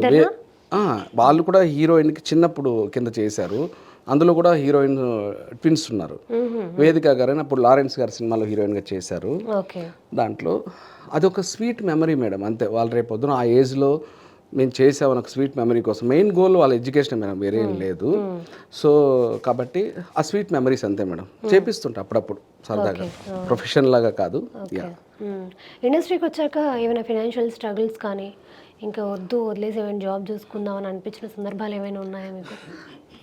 వాళ్ళు కూడా హీరోయిన్కి చిన్నప్పుడు కింద చేశారు. అందులో కూడా హీరోయిన్ ట్విన్స్ ఉన్నారు. వేదిక గారు అప్పుడు లారెన్స్ గారి సినిమాలో హీరోయిన్గా చేశారు. దాంట్లో అదొక స్వీట్ మెమరీ మేడం, అంతే. వాళ్ళు రేపు పొద్దున ఆ ఏజ్లో మేము చేసామని ఒక స్వీట్ మెమరీ కోసం, మెయిన్ గోల్ వాళ్ళ ఎడ్యుకేషన్ మేడం, వేరే ఏం లేదు. సో కాబట్టి ఆ స్వీట్ మెమరీస్ అంతే మేడం, చేపిస్తుంటా అప్పుడప్పుడు సరదాగా, ప్రొఫెషన్ లాగా కాదు. ఇండస్ట్రీకి వచ్చాక ఏమైనా ఫైనాన్షియల్ స్ట్రగుల్స్ కానీ, ఇంకా వదిలేసి ఏమైనా జాబ్ చూసుకుందామని అనిపించిన సందర్భాలు ఏమైనా ఉన్నాయా మీకు?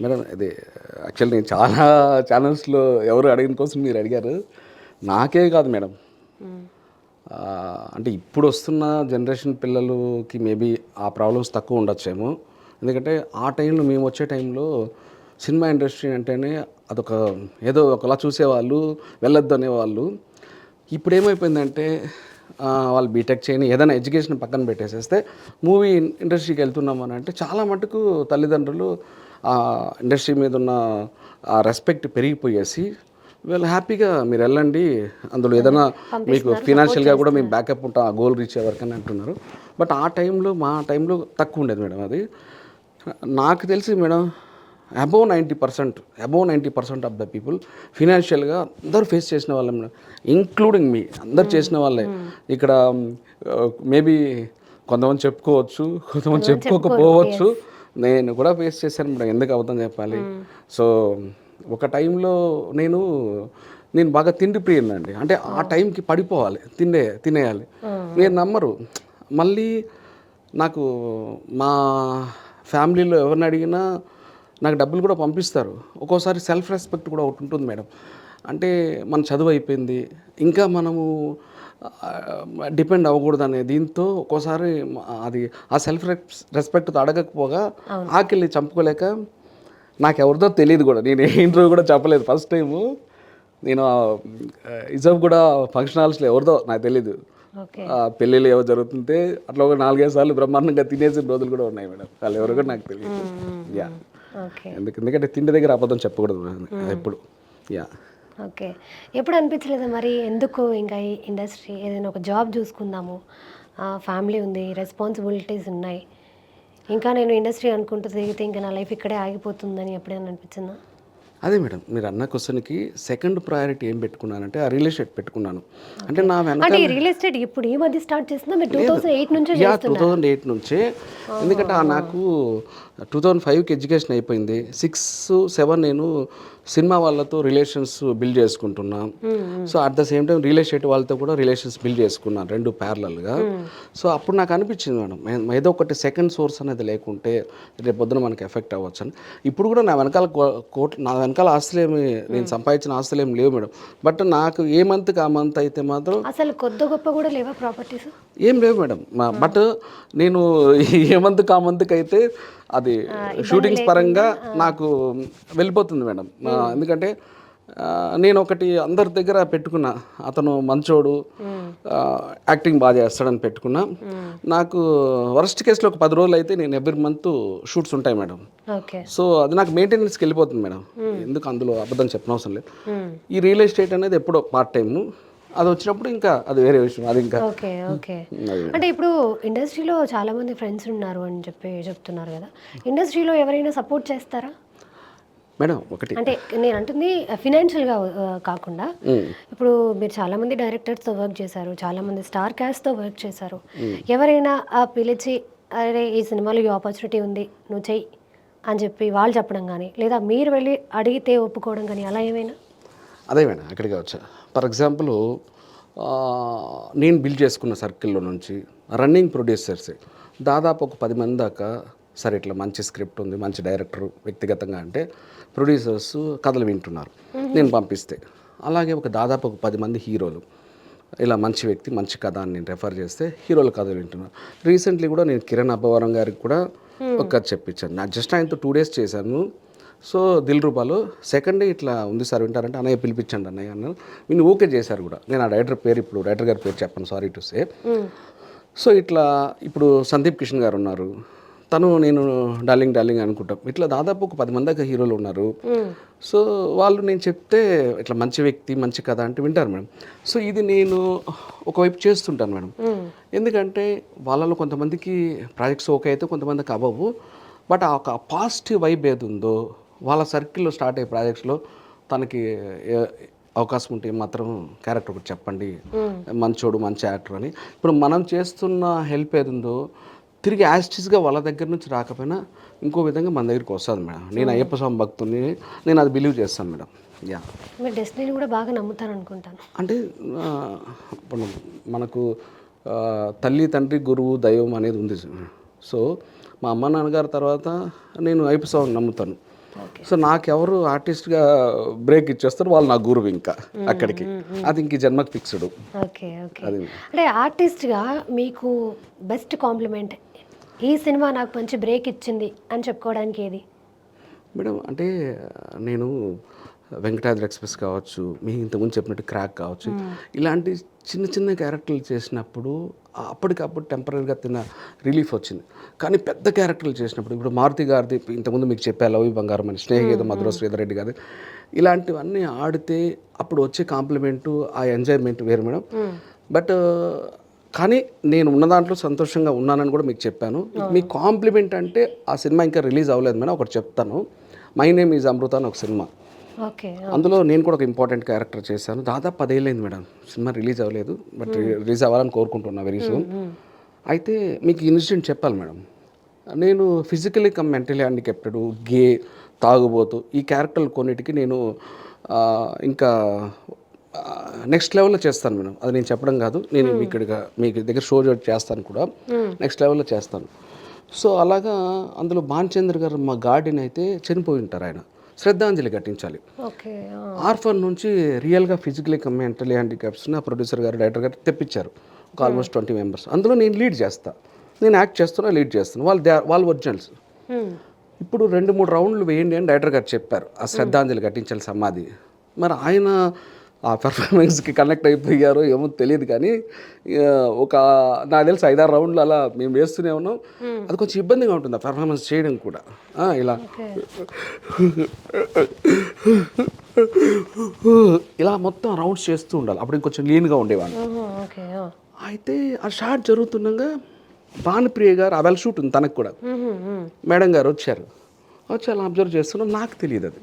మేడం అది యాక్చువల్లీ నేను చాలా ఛానల్స్లో ఎవరు అడిగిన కోసం మీరు అడిగారు. నాకే కాదు మేడం, అంటే ఇప్పుడు వస్తున్న జనరేషన్ పిల్లలకి మేబీ ఆ ప్రాబ్లమ్స్ తక్కువ ఉండొచ్చేమో. ఎందుకంటే ఆ టైంలో, మేము వచ్చే టైంలో సినిమా ఇండస్ట్రీ అంటేనే అదొక ఏదో ఒకలా చూసేవాళ్ళు, వెళ్ళొద్దు అనేవాళ్ళు. ఇప్పుడు ఏమైపోయిందంటే వాళ్ళు బీటెక్ చేయని ఏదైనా ఎడ్యుకేషన్ పక్కన పెట్టేసేస్తే మూవీ ఇండస్ట్రీకి వెళ్తున్నాం అని అంటే చాలా మటుకు తల్లిదండ్రులు ఇండస్ట్రీ మీద ఉన్న ఆ రెస్పెక్ట్ పెరిగిపోయేసి వీళ్ళు హ్యాపీగా మీరు వెళ్ళండి, అందులో ఏదైనా మీకు ఫినాన్షియల్గా కూడా మేము బ్యాకప్ ఉంటాం ఆ గోల్ రీచ్ అయ్యేవరకని అంటున్నారు. బట్ ఆ టైంలో మా టైంలో తక్కువ ఉండేది మేడం. అది నాకు తెలిసి madam above 90% of the people ఫినాన్షియల్గా అందరూ ఫేస్ చేసిన వాళ్ళే మేడం, ఇంక్లూడింగ్ మీ అందరు చేసిన వాళ్ళే. ఇక్కడ మేబీ కొంతమంది చెప్పుకోవచ్చు, కొంతమంది చెప్పుకోకపోవచ్చు. నేను కూడా ఫేస్ చేశాను మేడం, ఎందుకు అవుతాం చెప్పాలి. సో ఒక టైంలో నేను బాగా తిండి ప్రియునండి. అంటే ఆ టైంకి పడిపోవాలి, తినేయాలి. మీరు నమ్మరు, మళ్ళీ నాకు మా ఫ్యామిలీలో ఎవరిని అడిగినా నాకు డబ్బులు కూడా పంపిస్తారు. ఒక్కోసారి సెల్ఫ్ రెస్పెక్ట్ కూడా ఒకటి ఉంటుంది మేడం. అంటే మన చదువు అయిపోయింది, ఇంకా మనము డిపెండ్ అవ్వకూడదనే దీంతో ఒక్కోసారి అది ఆ సెల్ఫ్ రెస్పెక్ట్తో అడగకపోగా ఆకలి చంపుకోలేక, నాకు ఎవరిదో తెలియదు కూడా, నేను ఏ ఇంటర్వ్యూ కూడా చెప్పలేదు. ఫస్ట్ టైము నేను ఇజబ్ కూడా ఫంక్షన్ హాల్స్లో ఎవరిదో నాకు తెలీదు, పెళ్ళిళ్ళు ఏవో జరుగుతుంటే అట్లా ఒక 4-5 సార్లు బ్రహ్మాండంగా తినేసిన రోజులు కూడా ఉన్నాయి మేడం. వాళ్ళు ఎవరు కూడా నాకు తెలియదు. యా, ఎందుకంటే తిండి దగ్గర అబద్ధం చెప్పకూడదు ఎప్పుడు. Yeah, okay. ఎప్పుడు అనిపించలేదా మరి ఎందుకు ఇంకా ఈ ఇండస్ట్రీ, ఏదైనా ఒక జాబ్ చూసుకుందాము, ఫ్యామిలీ ఉంది, రెస్పాన్సిబిలిటీస్ ఉన్నాయి, ఇంకా నేను ఇండస్ట్రీ అనుకుంటూ తిరిగితే ఇంకా నా లైఫ్ ఇక్కడే ఆగిపోతుందని ఎప్పుడైనా అనిపించిందా? అదే మేడం, మీరు అన్న క్వశ్చన్కి సెకండ్ ప్రయారిటీ ఏం పెట్టుకున్నానంటే ఆ రియల్ ఎస్టేట్ పెట్టుకున్నాను. అంటే నా అంటే ఈ రియల్ ఎస్టేట్ ఇప్పుడు ఈ మధ్య స్టార్ట్ చేసిందా? మీరు 2008 నుంచే చేస్తున్నారా? 2008 నుంచే. ఎందుకంటే నాకు 2005కి ఎడ్యుకేషన్ అయిపోయింది. 6-7 నేను సినిమా వాళ్ళతో రిలేషన్స్ బిల్డ్ చేసుకుంటున్నా. So at the same time real estate వాళ్ళతో కూడా రిలేషన్స్ బిల్డ్ చేసుకున్నాను, 2 ప్యారలల్గా. సో అప్పుడు నాకు అనిపించింది మేడం, ఏదో ఒకటి సెకండ్ సోర్స్ అనేది లేకుంటే రేపు పొద్దున మనకి ఎఫెక్ట్ అవ్వచ్చు అని. ఇప్పుడు కూడా నా వెనకాల ఆస్తులేమి, నేను సంపాదించిన ఆస్తులు ఏమి లేవు మేడం. బట్ నాకు ఏ మంత్కి ఆ మంత్ అయితే మాత్రం అసలు కొద్ది గొప్ప కూడా లేవా ప్రాపర్టీస్? ఏం లేవు మేడం. బట్ నేను ఏ మంత్కి ఆ మంత్కి అయితే అది షూటింగ్స్ పరంగా నాకు వెళ్ళిపోతుంది మేడం. ఎందుకంటే నేను ఒకటి అందరి దగ్గర పెట్టుకున్నా, అతను మంచోడు, యాక్టింగ్ బాగా చేస్తాడని పెట్టుకున్నా. నాకు వరస్ట్ కేసులో ఒక 10 రోజులు అయితే నేను ఎవ్రీ మంత్ షూట్స్ ఉంటాయి మేడం. సో అది నాకు మెయింటెనెన్స్కి వెళ్ళిపోతుంది మేడం. ఎందుకు అందులో అబద్ధం చెప్పనవసరం లేదు. ఈ రియల్ ఎస్టేట్ అనేది ఎప్పుడో పార్ట్ టైం, అది వచ్చినప్పుడు ఇంకా అది వేరే విషయం. అది ఇంకా ఓకే. అంటే ఇప్పుడు ఇండస్ట్రీలో చాలా మంది ఫ్రెండ్స్ ఉన్నారు అని చెప్తున్నారు కదా, ఇండస్ట్రీలో ఎవరైనా సపోర్ట్ చేస్తారా మేడం? ఒకటి అంటే నేను అంటుంది ఫినాన్షియల్గా కాకుండా, ఇప్పుడు మీరు చాలామంది డైరెక్టర్స్తో వర్క్ చేశారు, చాలామంది స్టార్ క్యాస్ట్తో వర్క్ చేశారు, ఎవరైనా పిలిచి అరే ఈ సినిమాలో ఈ ఆపర్చునిటీ ఉంది నువ్వు చెయ్యి అని చెప్పి వాళ్ళు చెప్పడం కానీ, లేదా మీరు వెళ్ళి అడిగితే ఒప్పుకోవడం కానీ, అలా ఏమైనా? అదే మేడం, అక్కడికి వచ్చా. ఫర్ ఎగ్జాంపుల్ నేను బిల్డ్ చేసుకున్న సర్కిల్లో నుంచి రన్నింగ్ ప్రొడ్యూసర్స్ దాదాపు ఒక 10 మంది దాకా, సరే ఇట్లా మంచి స్క్రిప్ట్ ఉంది, మంచి డైరెక్టర్ వ్యక్తిగతంగా అంటే ప్రొడ్యూసర్స్ కథలు వింటున్నారు నేను పంపిస్తే. అలాగే దాదాపు ఒక 10 మంది హీరోలు ఇలా మంచి వ్యక్తి మంచి కథ అని నేను రెఫర్ చేస్తే హీరోల కథలు వింటున్నారు. రీసెంట్లీ కూడా నేను కిరణ్ అబ్బవరం గారికి కూడా ఒక కథ చెప్పించాను. నాకు జస్ట్ ఆయనతో 2 days చేశాను. సో దిల్ రూపాలో సెకండ్ డే ఇట్లా ఉంది సార్ వింటారంటే, అన్నయ్య పిలిపించండి అన్నయ్య అన్నారు. నేను ఓకే చేశారు కూడా. నేను ఆ డైరెక్టర్ గారి పేరు చెప్పాను, సారీ టు సే. సో ఇట్లా ఇప్పుడు సందీప్ కిషన్ గారు ఉన్నారు, తను నేను డార్లింగ్ అనుకుంటాం. ఇట్లా దాదాపు ఒక 10 మంది దాకా హీరోలు ఉన్నారు. సో వాళ్ళు నేను చెప్తే ఇట్లా మంచి వ్యక్తి మంచి కథ అంటే వింటారు మేడం. సో ఇది నేను ఒకవైపు చేస్తుంటాను మేడం. ఎందుకంటే వాళ్ళలో కొంతమందికి ప్రాజెక్ట్స్ ఓకే అయితే కొంతమందికి అవ్వవు. బట్ ఆ ఒక పాజిటివ్ వైబ్ ఏది ఉందో వాళ్ళ సర్కిల్లో స్టార్ట్ అయ్యే ప్రాజెక్ట్స్లో తనకి అవకాశం ఉంటే మాత్రం క్యారెక్టర్ ఒకటి చెప్పండి, మంచోడు మంచి యాక్టర్ అని. ఇప్పుడు మనం చేస్తున్న హెల్ప్ ఏది ఉందో తిరిగి యాస్టిస్గా వాళ్ళ దగ్గర నుంచి రాకపోయినా ఇంకో విధంగా మన దగ్గరికి వస్తుంది మేడం. నేను అయ్యప్ప స్వామి భక్తుని, నేను అది బిలీవ్ చేస్తాను మేడం. యా, మీరు డెస్టినీని కూడా బాగా నమ్ముతాను అనుకుంటాను. అంటే ఇప్పుడు మనకు తల్లి తండ్రి గురువు దైవం అనేది ఉంది. సో మా అమ్మ నాన్నగారి తర్వాత నేను అయ్యప్ప స్వామిని నమ్ముతాను. సో నాకెవరు ఆర్టిస్ట్గా బ్రేక్ ఇచ్చేస్తారు, వాళ్ళు నా గురువు ఇంకా అక్కడికి. అది ఇంక జన్మకి ఫిక్స్డ్. అంటే ఆర్టిస్ట్గా మీకు బెస్ట్ కాంప్లిమెంట్, ఈ సినిమా నాకు మంచి బ్రేక్ ఇచ్చింది అని చెప్పుకోవడానికి ఏది మేడం? అంటే నేను వెంకటాద్రి ఎక్స్ప్రెస్ కావచ్చు, మీ ఇంతకుముందు చెప్పినట్టు క్రాక్ కావచ్చు, ఇలాంటి చిన్న చిన్న క్యారెక్టర్లు చేసినప్పుడు అప్పటికప్పుడు టెంపరీగా రిలీఫ్ వచ్చింది. కానీ పెద్ద క్యారెక్టర్లు చేసినప్పుడు ఇప్పుడు మారుతి గారిది ఇంతకుముందు మీకు చెప్పా లవ్ బంగారం అని, స్నేహితుడు మధుర శ్రీధర్ రెడ్డి గారి, ఇలాంటివన్నీ ఆడితే అప్పుడు వచ్చే కాంప్లిమెంటు ఆ ఎంజాయ్మెంట్ వేరు మేడం. బట్ కానీ నేను ఉన్న దాంట్లో సంతోషంగా ఉన్నానని కూడా మీకు చెప్పాను. మీ కాంప్లిమెంట్ అంటే ఆ సినిమా ఇంకా రిలీజ్ అవ్వలేదు మేడం. ఒకటి చెప్తాను, మై నేమ్ ఈజ్ అమృత అని ఒక సినిమా, ఓకే. అందులో నేను కూడా ఒక ఇంపార్టెంట్ క్యారెక్టర్ చేశాను. దాదాపు 10 ఏళ్ళైంది మేడం, సినిమా రిలీజ్ అవ్వలేదు. బట్ రిలీజ్ అవ్వాలని కోరుకుంటున్నా వెరీ సూన్. అయితే మీకు ఇన్సిడెంట్ చెప్పాలి మేడం. నేను ఫిజికలీ కమ్ మెంటలీ హ్యాండిక్యాప్టెడ్, గే, తాగుబోతు, ఈ క్యారెక్టర్లు కొన్నిటికి నేను ఇంకా నెక్స్ట్ లెవెల్లో చేస్తాను మేడం. అది నేను చెప్పడం కాదు, నేను ఇక్కడిగా మీకు దగ్గర షో చేస్తాను కూడా, నెక్స్ట్ లెవెల్లో చేస్తాను. సో అలాగా అందులో భానుచంద్ర గారు మా గార్డెన్ అయితే చనిపోయి ఉంటారు, ఆయన శ్రద్ధాంజలి ఘటించాలి. ఓకే. ఆర్ఫన్ నుంచి రియల్గా ఫిజికలీ కమ్ మెంటలీ హ్యాండిక్యాప్స్ని ఆ ప్రొడ్యూసర్ గారు డైరెక్టర్ గారు తెప్పించారు, ఒక ఆల్మోస్ట్ 20 మెంబర్స్. అందులో నేను లీడ్ చేస్తాను, నేను యాక్ట్ చేస్తున్నా, లీడ్ చేస్తాను. వాళ్ళు ఒరిజినల్స్. ఇప్పుడు 2-3 రౌండ్లు వేయండి అని డైరెక్టర్ గారు చెప్పారు, ఆ శ్రద్ధాంజలి ఘటించాలి సమాధి. మరి ఆయన ఆ పెర్ఫార్మెన్స్కి కనెక్ట్ అయిపోయారో ఏమో తెలియదు, కానీ ఒక నాకు తెలిసి 5-6 రౌండ్లు అలా మేము వేస్తూనే ఉన్నాం. అది కొంచెం ఇబ్బందిగా ఉంటుంది ఆ పెర్ఫార్మెన్స్ చేయడం కూడా. ఇలా ఇలా మొత్తం రౌండ్స్ చేస్తూ ఉండాలి, అప్పుడు ఇంకొంచెం లీన్గా ఉండేవాళ్ళు. అయితే ఆ షాట్ జరుగుతుండగా భానుప్రియ గారు అవెల్ షూట్ ఉంది తనకు కూడా, మేడం గారు వచ్చారు, వచ్చి అలా అబ్జర్వ్ చేస్తున్నాం, నాకు తెలియదు అది.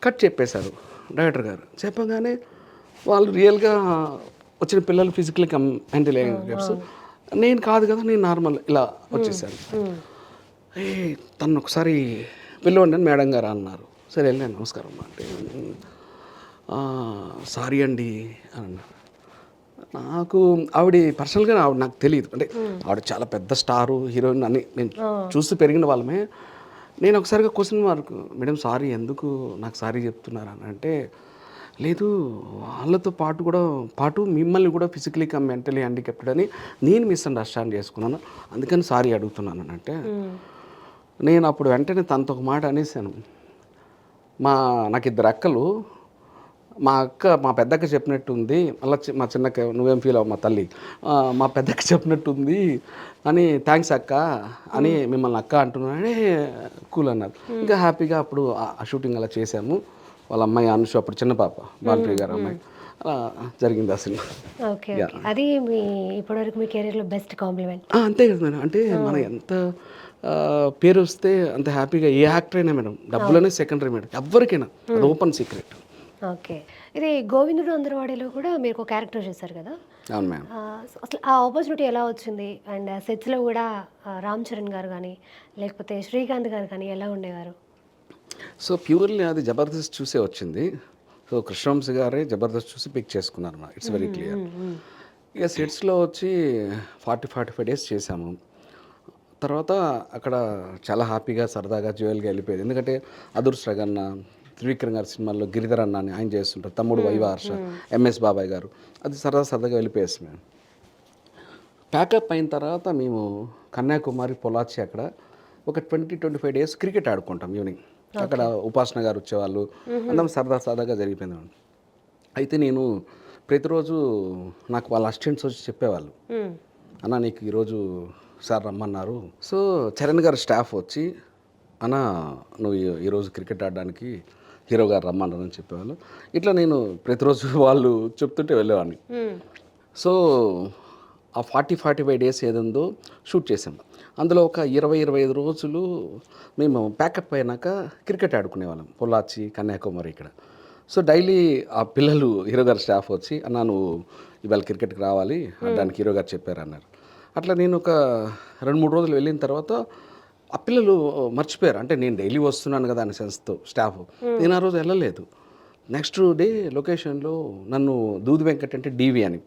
కట్ చెప్పేశారు డైరెక్టర్ గారు. చెప్పగానే వాళ్ళు రియల్గా వచ్చిన పిల్లలు ఫిజికల్ మెంటల్ హ్యాండిక్యాప్స్, నేను కాదు కదా, నేను నార్మల్ ఇలా వచ్చేసాను. తను ఒకసారి పిలవండి అని మేడం గారు అన్నారు. సరే వెళ్ళాను, నమస్కారం అంటే సారీ అండి అని అన్నారు. నాకు ఆవిడ పర్సనల్గా ఆవిడ నాకు తెలియదు, అంటే ఆవిడ చాలా పెద్ద స్టారు, హీరోయిన్ అని నేను చూస్తూ పెరిగిన వాళ్ళమే. నేను ఒకసారిగా క్వశ్చన్ మార్క్, మేడం సారీ ఎందుకు నాకు సారీ చెప్తున్నారు అని అంటే, లేదు వాళ్ళతో పాటు మిమ్మల్ని కూడా ఫిజికలీ కమ్ మెంటలీ హ్యాండిక్యాప్టెడ్ అని నేను మిస్అండర్స్టాండ్ చేసుకున్నాను, అందుకని సారీ అడుగుతున్నాను అని అంటే, నేను అప్పుడు వెంటనే తనతో ఒక మాట అనేసాను. నాకు 2 అక్కలు, మా పెద్దక్క చెప్పినట్టు ఉంది, మళ్ళీ మా చిన్నక్క నువ్వేం ఫీల్ అవ్వ మా తల్లి, మా పెద్దక్క చెప్పినట్టు ఉంది అని, థ్యాంక్స్ అక్క అని మిమ్మల్ని అక్క అంటున్నానే కూల్ అన్నారు. ఇంకా హ్యాపీగా అప్పుడు ఆ షూటింగ్ అలా చేసాము. వాళ్ళ అమ్మాయి అనుషు, అప్పుడు చిన్న పాప, భానుప్రియ గారు అమ్మాయి, అలా జరిగింది ఆ సినిమా. ఓకే. అది మీ ఇప్పటివరకు మీ కెరీర్లో బెస్ట్ కాంప్లిమెంట్. అంతే కదా మేడం, అంటే మనం ఎంత పేరు వస్తే అంత హ్యాపీగా, ఏ యాక్టర్ అయినా మేడం, డబ్బులనే సెకండరీ మేడం, ఎవరికైనా అది ఓపెన్ సీక్రెట్. ఓకే. ఇది గోవిందుడు అందరవాడిలో కూడా మీరు ఒక క్యారెక్టర్ చేశారు కదా? అవును మ్యామ్. అసలు ఆ ఆపర్చునిటీ ఎలా వచ్చింది? అండ్ సెట్స్లో కూడా రామ్ చరణ్ గారు కానీ లేకపోతే శ్రీకాంత్ గారు కానీ ఎలా ఉండేవారు? సో ప్యూర్లీ అది జబర్దస్త్ చూసే వచ్చింది. సో కృష్ణవంశీ గారే జబర్దస్త్ చూసి పిక్ చేసుకున్నారు, ఇట్స్ వెరీ క్లియర్. ఇక సెట్స్లో వచ్చి 40-45 డేస్ చేశాము. తర్వాత అక్కడ చాలా హ్యాపీగా సరదాగా జ్యువెల్గా వెళ్ళిపోయేది. ఎందుకంటే అదుర్శ్రగన్న, త్రివిక్రమ్ గారి సినిమాల్లో గిరిధర్ అన్న అని ఆయన చేస్తుంటారు, తమ్ముడు వైవార్ష, ఎంఎస్ బాబాయ్ గారు, అది సరదాగా వెళ్ళిపోయేసి మేము. ప్యాకప్ అయిన తర్వాత మేము కన్యాకుమారి, పొలాచి అక్కడ ఒక 20-25 డేస్ క్రికెట్ ఆడుకుంటాం ఈవినింగ్. అక్కడ ఉపాసన గారు వచ్చేవాళ్ళు, అందరం సరదాగా జరిగిపోయింది. అయితే నేను ప్రతిరోజు నాకు వాళ్ళ అసిస్టెంట్స్ వచ్చి చెప్పేవాళ్ళు, అన్న నీకు ఈరోజు సార్ రమ్మన్నారు. సో చరణ్ గారు స్టాఫ్ వచ్చి, అన్న నువ్వు ఈరోజు క్రికెట్ ఆడడానికి హీరో గారు రమ్మన్నారని చెప్పేవాళ్ళు. ఇట్లా నేను ప్రతిరోజు వాళ్ళు చెప్తుంటే వెళ్ళేవాడిని. సో ఆ 40-45 డేస్ ఏదుందో షూట్ చేసాం. అందులో ఒక 20-25 రోజులు మేము ప్యాకప్ అయినాక క్రికెట్ ఆడుకునేవాళ్ళం, పొల్లాచి, కన్యాకుమారి ఇక్కడ. సో డైలీ ఆ పిల్లలు హీరో గారి స్టాఫ్ వచ్చి, అన్న నువ్వు ఇవాళ క్రికెట్కి రావాలి ఆడడానికి హీరో గారు చెప్పారు అన్నారు. అట్లా నేను ఒక 2-3 రోజులు వెళ్ళిన తర్వాత ఆ పిల్లలు మర్చిపోయారు, అంటే నేను డైలీ వస్తున్నాను కదా అనే సెన్స్తో స్టాఫ్. నేను ఆ రోజు వెళ్ళలేదు. నెక్స్ట్ డే లొకేషన్లో నన్ను దూది వెంకట్ అంటే డీవీ అని,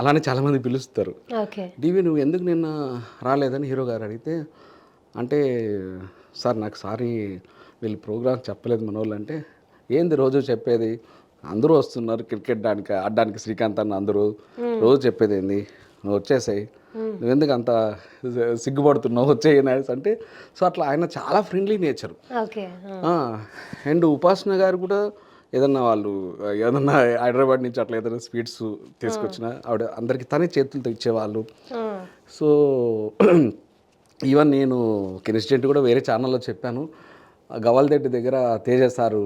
అలానే చాలామంది పిలుస్తారు, డీవీ నువ్వు ఎందుకు నిన్న రాలేదని హీరో గారు అడిగితే, అంటే సార్ నాకు సారీ వీళ్ళు ప్రోగ్రామ్ చెప్పలేదు మన వాళ్ళు అంటే, ఏంది రోజు చెప్పేది, అందరూ వస్తున్నారు క్రికెట్ ఆడడానికి శ్రీకాంత్ అన్న, అందరూ రోజు చెప్పేది ఏంది, నువ్వు వచ్చేసాయి, నువ్వెందుకు అంత సిగ్గుపడుతున్నావు వచ్చేయి అంటే. సో అట్లా ఆయన చాలా ఫ్రెండ్లీ నేచరు. అండ్ ఉపాసన గారు కూడా ఏదన్నా వాళ్ళు ఏదన్నా హైదరాబాద్ నుంచి అట్లా ఏదైనా స్వీట్స్ తీసుకొచ్చినా ఆవిడ అందరికీ తనే చేతులతో ఇచ్చేవాళ్ళు. సో ఈవెన్ నేను ఒక ఇన్సిడెంట్ కూడా వేరే ఛానల్లో చెప్పాను. గవల్దెడ్డి దగ్గర తేజ సారు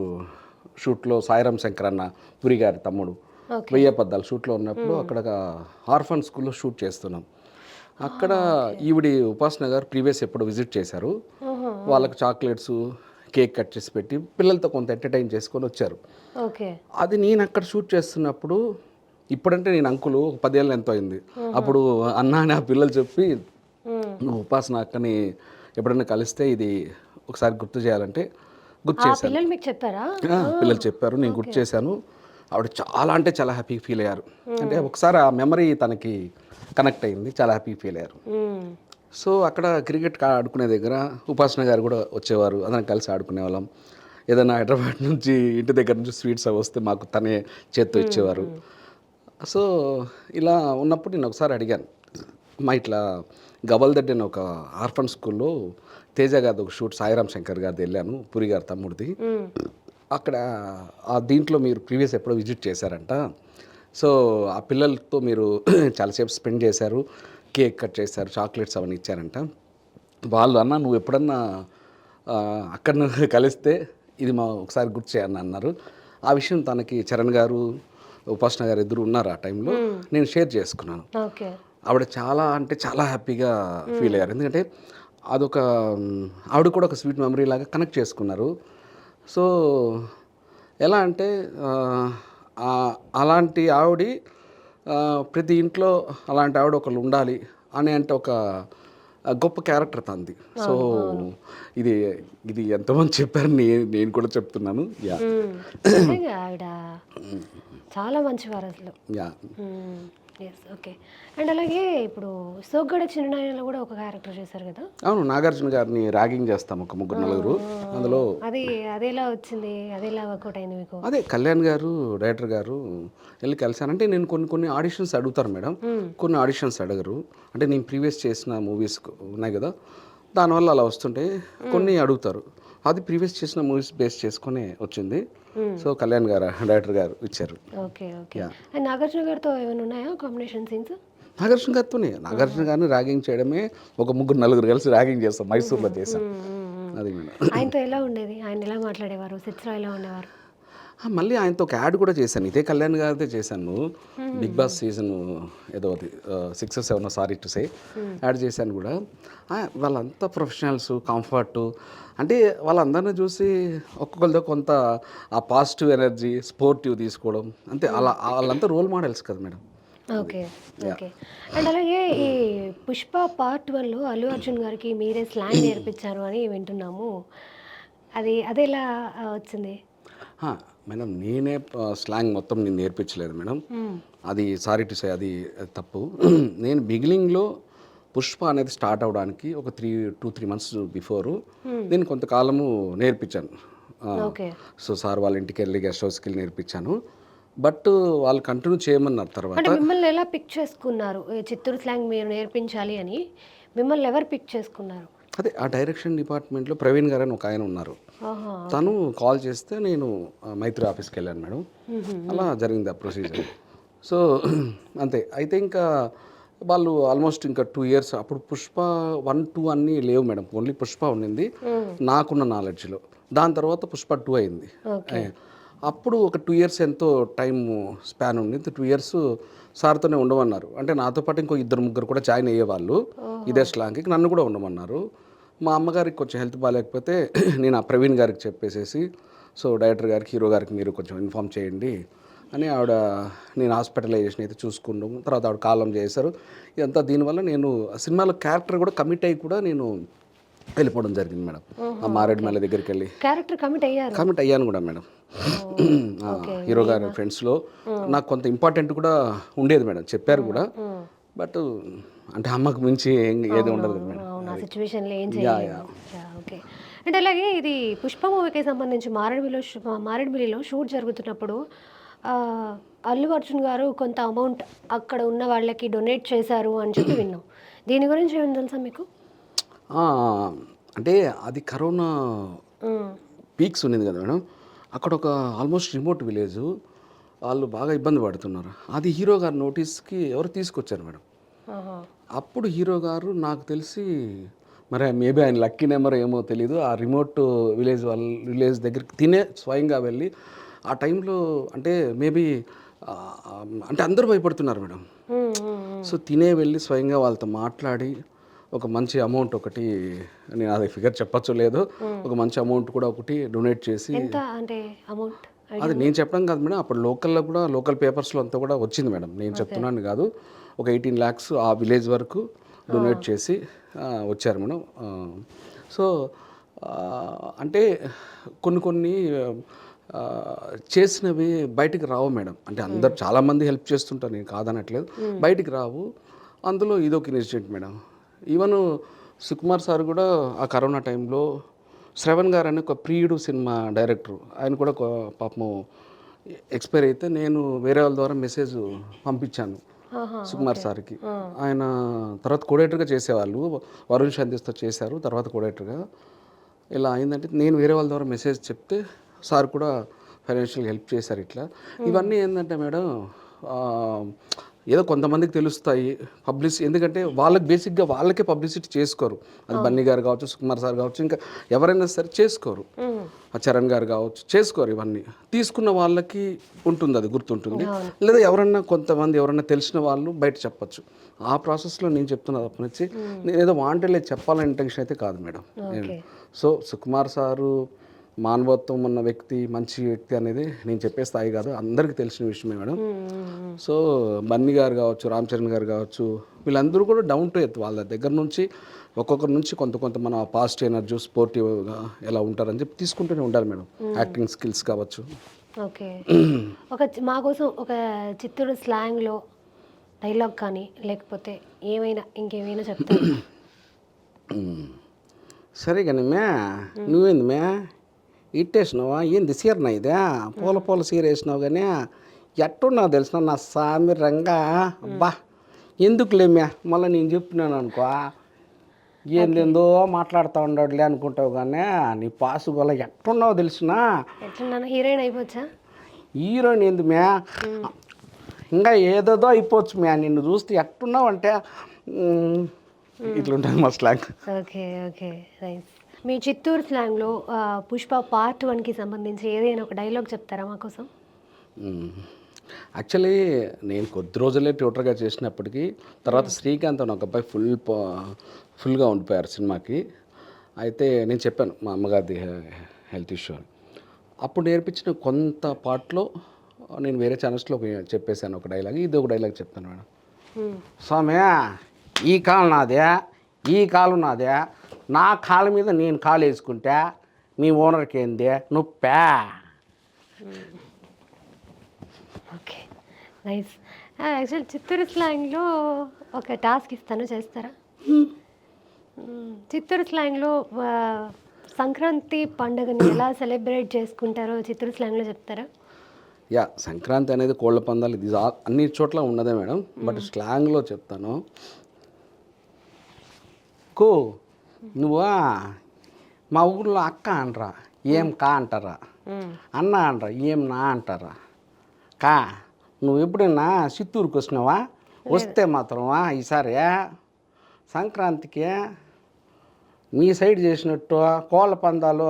షూట్లో సాయిరామ్ శంకర్ అన్న పురి గారి తమ్ముడు ఓకే. 1000 పద్దాలు షూట్లో ఉన్నప్పుడు అక్కడ ఆర్ఫన్ స్కూల్లో షూట్ చేస్తున్నాం. అక్కడ ఈవిడి ఉపాసన గారు ప్రీవియస్ ఎప్పుడు విజిట్ చేశారు. వాళ్ళకి చాక్లెట్స్ కేక్ కట్ చేసి పెట్టి పిల్లలతో కొంత ఎంటర్టైన్ చేసుకొని వచ్చారు. ఓకే. అది నేను అక్కడ షూట్ చేస్తున్నప్పుడు ఇప్పుడంటే నేను అంకులు ఒక 10 ఏళ్ళు ఎంతో అయింది. అప్పుడు అన్న అని ఆ పిల్లలు చెప్పి నువ్వు ఉపాసన అక్కని ఎప్పుడైనా కలిస్తే ఇది ఒకసారి గుర్తు చేయాలంటే గుర్తు ఆ చేశాను. పిల్లలు మీకు చెప్పారా? పిల్లలు చెప్పారు, నేను గుర్తు చేశాను. ఆవిడ చాలా అంటే చాలా హ్యాపీ ఫీల్ అయ్యారు. అంటే ఒకసారి ఆ మెమరీ తనకి కనెక్ట్ అయింది, చాలా హ్యాపీ ఫీల్ అయ్యారు. సో అక్కడ క్రికెట్ ఆడుకునే దగ్గర ఉపాసన గారు కూడా వచ్చేవారు, అందరం కలిసి ఆడుకునే వాళ్ళం. ఏదైనా హైదరాబాద్ నుంచి ఇంటి దగ్గర నుంచి స్వీట్స్ అవి వస్తే మాకు తనే చేత్తో ఇచ్చేవారు. సో ఇలా ఉన్నప్పుడు నేను ఒకసారి అడిగాను, మా ఇట్లా గవల్దడ్డి అని ఒక ఆర్ఫన్ స్కూల్లో తేజ గారి ఒక షూట్ సాయిరామ్ శంకర్ గారిది వెళ్ళాను, పురి గారి తమ్ముడిది. అక్కడ ఆ దీంట్లో మీరు ప్రీవియస్ ఎప్పుడో విజిట్ చేశారంట. సో ఆ పిల్లలతో మీరు చాలాసేపు స్పెండ్ చేశారు, కేక్ కట్ చేశారు, చాక్లెట్స్ అవన్నీ ఇచ్చారంట. వాళ్ళు అన్న నువ్వు ఎప్పుడన్నా అక్కడ నువ్వు కలిస్తే ఇది మా ఒకసారి గుర్తు చేయని అన్నారు. ఆ విషయం తనకి చరణ్ గారు ఉపాసన గారు ఇద్దరు ఉన్నారు ఆ టైంలో, నేను షేర్ చేసుకున్నాను. ఓకే. ఆవిడ చాలా అంటే చాలా హ్యాపీగా ఫీల్ అయ్యారు. ఎందుకంటే అదొక ఆవిడ కూడా ఒక స్వీట్ మెమరీ లాగా కనెక్ట్ చేసుకున్నారు. సో ఎలా అంటే అలాంటి ఆవిడ ప్రతి ఇంట్లో అలాంటి ఆవిడ ఒకళ్ళు ఉండాలి అని అంటే ఒక గొప్ప క్యారెక్టర్ తంది. సో ఇది ఇది ఎంతమంది చెప్పారు, నేను కూడా చెప్తున్నాను. యా నిజంగా ఆవిడ చాలా మంచివారు అసలు. Yeah yes. ఓకే. అండ్ అలాగే ఇప్పుడు సోగ్గాడే చిన్ననాయనలో కూడా ఒక క్యారెక్టర్ చేశారు కదా? అవును, నాగార్జున గారిని ర్యాగింగ్ చేస్తాం ఒక ముగ్గురు నలుగురు. అందులో అదేలా వచ్చింది, అదేలా వర్కౌట్ అయింది మీకు? అదే కళ్యాణ్ గారు డైరెక్టర్ గారు వెళ్ళి కలిసానంటే నేను కొన్ని ఆడిషన్స్ అడుగుతారు మేడం, కొన్ని ఆడిషన్స్ అడగరు. అంటే నేను ప్రీవియస్ చేసిన మూవీస్ ఉన్నాయి కదా, దానివల్ల అలా వస్తుంటే కొన్ని అడుగుతారు. అది ప్రీవియస్ చేసిన మూవీస్ బేస్ చేసుకునే వచ్చింది. సో కళ్యాణ్ గారు డైరెక్టర్ గారు ఇచ్చారు. ఓకే. ఓకే. అండ్ నాగార్జున గారితో ఏమైనా ఉన్నాయా కాంబినేషన్ సీన్స్? నాగార్జున గారితోనే, నాగార్జున గారిని ర్యాగింగ్ చేయడమే ఒక ముగ్గురు నలుగురు కలిసి ర్యాగింగ్ చేస్తాం, మైసూర్లో చేసాం. అది మేడం. ఆయనతో ఎలా ఉండేది, ఆయన ఎలా మాట్లాడేవారు, సెట్స్లో ఎలా ఉండేవారు? మళ్ళీ ఆయనతో ఒక యాడ్ కూడా చేశాను, ఇదే కళ్యాణ్ గారితో చేశాను. బిగ్ బాస్ సీజన్ ఏదో అది 6 or 7 sorry to say add చేశాను కూడా. వాళ్ళంతా ప్రొఫెషనల్స్, కంఫర్ట్, అంటే వాళ్ళందరినీ చూసి ఒక్కొక్కరితో కొంత ఆ పాజిటివ్ ఎనర్జీ, స్పోర్టివ్ తీసుకోవడం, అంతే. అలా వాళ్ళంతా రోల్ మోడల్స్ కదా మేడం. ఓకే. ఓకే. అండ్ అలాగే ఈ పుష్ప పార్ట్ 1లో అల్లు అర్జున్ గారికి మీరే స్లాంగ్ నేర్పించారు అని వింటున్నాము. అదెలా వచ్చింది? మేడం నేనే స్లాంగ్ మొత్తం నేను నేర్పించలేదు మేడం, అది సారీ టు సే అది తప్పు. నేను బిగినింగ్లో పుష్ప అనేది స్టార్ట్ అవడానికి ఒక 2-3 months బిఫోరు నేను కొంతకాలము నేర్పించాను. సో సార్ వాళ్ళ ఇంటికి వెళ్ళి గెస్ట్ హౌస్కి వెళ్ళి నేర్పించాను. బట్ వాళ్ళు కంటిన్యూ చేయమన్నారు. తర్వాత అంటే మిమ్మల్ని ఎలా పిక్ చేసుకున్నారు, చిత్తూరు స్లాంగ్ మీరు నేర్పించాలి అని మిమ్మల్ని ఎవరు పిక్ చేసుకున్నారు? అదే ఆ డైరెక్షన్ డిపార్ట్మెంట్లో ప్రవీణ్ గారు అని ఒక ఆయన ఉన్నారు. తను కాల్ చేస్తే నేను మైత్రి ఆఫీస్కి వెళ్ళాను మేడం. అలా జరిగింది ఆ ప్రొసీజర్. సో అంతే. అయితే ఇంకా వాళ్ళు ఆల్మోస్ట్ ఇంకా 2 years, అప్పుడు పుష్ప 1, 2 అన్నీ లేవు మేడం, ఓన్లీ పుష్ప ఉండింది నాకున్న నాలెడ్జ్లో. దాని తర్వాత పుష్ప 2 అయింది. అప్పుడు ఒక 2 years ఎంతో టైం స్పాన్ ఉండింది. 2 years సార్తోనే ఉండమన్నారు. అంటే నాతో పాటు ఇంకో 2-3 కూడా జాయిన్ అయ్యేవాళ్ళు ఇదే స్లాంగ్కి, నన్ను కూడా ఉండమన్నారు. మా అమ్మగారికి కొంచెం హెల్త్ బాగాలేకపోతే నేను ఆ ప్రవీణ్ గారికి చెప్పేసేసి, సో డైరెక్టర్ గారికి, హీరో గారికి మీరు కొంచెం ఇన్ఫామ్ చేయండి అని ఆవిడ, నేను హాస్పిటలైజేషన్ అయితే చూసుకున్నాము. తర్వాత ఆవిడ కాలం చేశారు. ఇదంతా దీనివల్ల నేను సినిమాలో క్యారెక్టర్ కూడా కమిట్ అయ్యి కూడా నేను వెళ్ళిపోవడం జరిగింది మేడం. ఆ మారేడుమల్లి దగ్గరికి వెళ్ళి క్యారెక్టర్ కమిట్ అయ్యాను కూడా మేడం. హీరో గారి ఫ్రెండ్స్లో నాకు కొంత ఇంపార్టెంట్ కూడా ఉండేది మేడం, చెప్పారు కూడా. బట్ అంటే అమ్మకు మించి ఏది ఉండదు కదా మేడం. సిచ్యువేషన్లో ఏం చేయాలి. ఓకే. అంటే అలాగే ఇది పుష్ప మూవీకి సంబంధించి మారేడుమిల్లిలో షూట్ జరుగుతున్నప్పుడు అల్లు అర్జున్ గారు కొంత అమౌంట్ అక్కడ ఉన్న వాళ్ళకి డొనేట్ చేశారు అని చెప్పి విన్నాం. దీని గురించి ఏమైనా తెలుసా మీకు? అంటే అది కరోనా పీక్స్ ఉన్నది కదా మేడం. అక్కడ ఒక ఆల్మోస్ట్ రిమోట్ విలేజ్, వాళ్ళు బాగా ఇబ్బంది పడుతున్నారు. అది హీరో గారి నోటీస్కి ఎవరు తీసుకొచ్చారు మేడం. ఆహా. అప్పుడు హీరో గారు నాకు తెలిసి మరి మేబీ ఆయన లక్కీ నెంబర్ ఏమో తెలీదు, ఆ రిమోట్ విలేజ్ దగ్గరికి తినే స్వయంగా వెళ్ళి ఆ టైంలో అంటే మేబీ అంటే అందరూ భయపడుతున్నారు మేడం. సో తినే వెళ్ళి స్వయంగా వాళ్ళతో మాట్లాడి ఒక మంచి అమౌంట్ ఒకటి, నేను అది ఫిగర్ చెప్పచ్చో లేదో, ఒక మంచి అమౌంట్ కూడా ఒకటి డొనేట్ చేసి, ఎంత అంటే అమౌంట్? అది నేను చెప్పడం కాదు మేడం, అప్పుడు లోకల్లో కూడా లోకల్ పేపర్స్లో అంతా కూడా వచ్చింది మేడం, నేను చెప్తున్నాను కాదు. ఒక 18 lakhs ఆ విలేజ్ వరకు డొనేట్ చేసి వచ్చారు మేడం. సో అంటే కొన్ని చేసినవి బయటికి రావు మేడం. అంటే అందరు చాలామంది హెల్ప్ చేస్తుంటారు, నేను కాదనట్లేదు, బయటికి రావు. అందులో ఇదొక incident madam. Even Sukumar sir కూడా ఆ కరోనా టైంలో, శ్రవణ్ గారు అనే ఒక ప్రియుడు సినిమా డైరెక్టర్, ఆయన కూడా పాపం ఎక్స్పైర్ అయితే నేను వేరే వాళ్ళ ద్వారా మెసేజ్ పంపించాను సుకుమార్ సార్కి. ఆయన తర్వాత కోడేటర్గా చేసేవాళ్ళు, వరుణ్ శాంతిస్తో చేశారు, తర్వాత కోడేటర్గా. ఇలా అయిందంటే నేను వేరే వాళ్ళ ద్వారా మెసేజ్ చెప్తే సార్ కూడా ఫైనాన్షియల్ హెల్ప్ చేశారు. ఇట్లా ఇవన్నీ ఏంటంటే మేడం, ఏదో కొంతమందికి తెలుస్తాయి పబ్లిసిటీ, ఎందుకంటే వాళ్ళకి బేసిక్గా వాళ్ళకే పబ్లిసిటీ చేసుకోరు. అది బన్నీ గారు కావచ్చు, సుకుమార్ సార్ కావచ్చు, ఇంకా ఎవరైనా సరే చేసుకోరు, చరణ్ గారు కావచ్చు చేసుకోరు. ఇవన్నీ తీసుకున్న వాళ్ళకి ఉంటుంది, అది గుర్తుంటుంది. లేదా ఎవరన్నా కొంతమంది ఎవరన్నా తెలిసిన వాళ్ళు బయట చెప్పచ్చు. ఆ ప్రాసెస్లో నేను చెప్తున్నా తప్పనిచ్చి నేను ఏదో వాంటెడ్ చెప్పాలని ఇంటెన్షన్ అయితే కాదు మేడం. సో సుకుమార్ సారు మానవత్వం ఉన్న వ్యక్తి, మంచి వ్యక్తి అనేది నేను చెప్పే స్థాయి కాదు, అందరికీ తెలిసిన విషయమే మేడం. సో బన్నీ గారు కావచ్చు, రామ్ చరణ్ గారు కావచ్చు, వీళ్ళందరూ కూడా డౌన్ టు ఎర్త్. వాళ్ళ దగ్గర నుంచి ఒక్కొక్కరి నుంచి కొంత మన పాజిటివ్ ఎనర్జీ, స్పోర్టివ్గా ఎలా ఉంటారని చెప్పి తీసుకుంటూనే ఉండాలి మేడం. యాక్టింగ్ స్కిల్స్ కావచ్చు. ఓకే. మా కోసం ఒక చిత్తూరు స్లాంగ్లో డైలాగ్ కానీ లేకపోతే ఏమైనా ఇంకేమైనా చెప్తారు? సరే కానీ మ్యా, నువ్వేంది మ్యా ఇట్టేసినావా, ఏంది సీరనా ఇదే, పూల సీర వేసినావు కానీ ఎట్టున్నావు తెలిసిన నా సామి రంగా. అబ్బా ఎందుకులే మ్యా, మళ్ళీ నేను చెప్పినాను అనుకో ఏందేందో మాట్లాడుతూ ఉండడులే అనుకుంటావు, కానీ నీ పాసు గొల్ల ఎట్టున్నావు తెలిసినా. ఎట్లున్నా హీరోయిన్ అయిపోవచ్చా? హీరోయిన్ ఏంది మ్యా, ఇంకా ఏదేదో అయిపోవచ్చు మ్యా, నిన్ను చూస్తే ఎట్టున్నావు అంటే ఇట్లుంటుంది మా స్లాంగ్. Okay okay nice. మీ చిత్తూరు స్లాంగ్లో పుష్ప పార్ట్ 1కి సంబంధించి ఏదైనా ఒక డైలాగ్ చెప్తారా మా కోసం? యాక్చువల్లీ నేను కొద్ది రోజులే ట్యూటర్గా చేసినప్పటికీ తర్వాత శ్రీకాంత్ అని ఒక అబ్బాయి ఫుల్గా ఉండిపోయారు సినిమాకి. అయితే నేను చెప్పాను మా అమ్మగారిది హెల్త్ ఇష్యూ అని. అప్పుడు నేర్పించిన కొంత పార్ట్లో నేను వేరే ఛానల్స్లో చెప్పేశాను ఒక డైలాగ్, ఇది ఒక డైలాగ్ చెప్తాను మేడం. స్వామి ఈ కాలు నాదే, ఈ కాలు నాదే, నా కాళ్ళ మీద నేను కాలు వేసుకుంటే మీ ఓనర్కి ఏంది నొప్పా. Okay nice. యాక్చువల్ చిత్తూరు స్లాంగ్లో ఒక టాస్క్ ఇస్తాను, చేస్తారా? చిత్తూరు స్లాంగ్లో సంక్రాంతి పండుగని ఎలా సెలబ్రేట్ చేసుకుంటారో చిత్తూరు స్లాంగ్లో చెప్తారా? యా, సంక్రాంతి అనేది కోళ్ళ పందాలు, ఇది అన్ని చోట్ల ఉన్నదే మేడం, బట్ స్లాంగ్లో చెప్తాను. కో నువ్వా మా ఊర్లో అక్క అనరా, ఏం కా అంటారా, అన్న అనరా, ఏం నా అంటారా. కా నువ్వు ఎప్పుడైనా చిత్తూరుకి వచ్చినావా? వస్తే మాత్రమా ఈసారి సంక్రాంతికి మీ సైడ్ చేసినట్టు కోళ్ళ పందాలు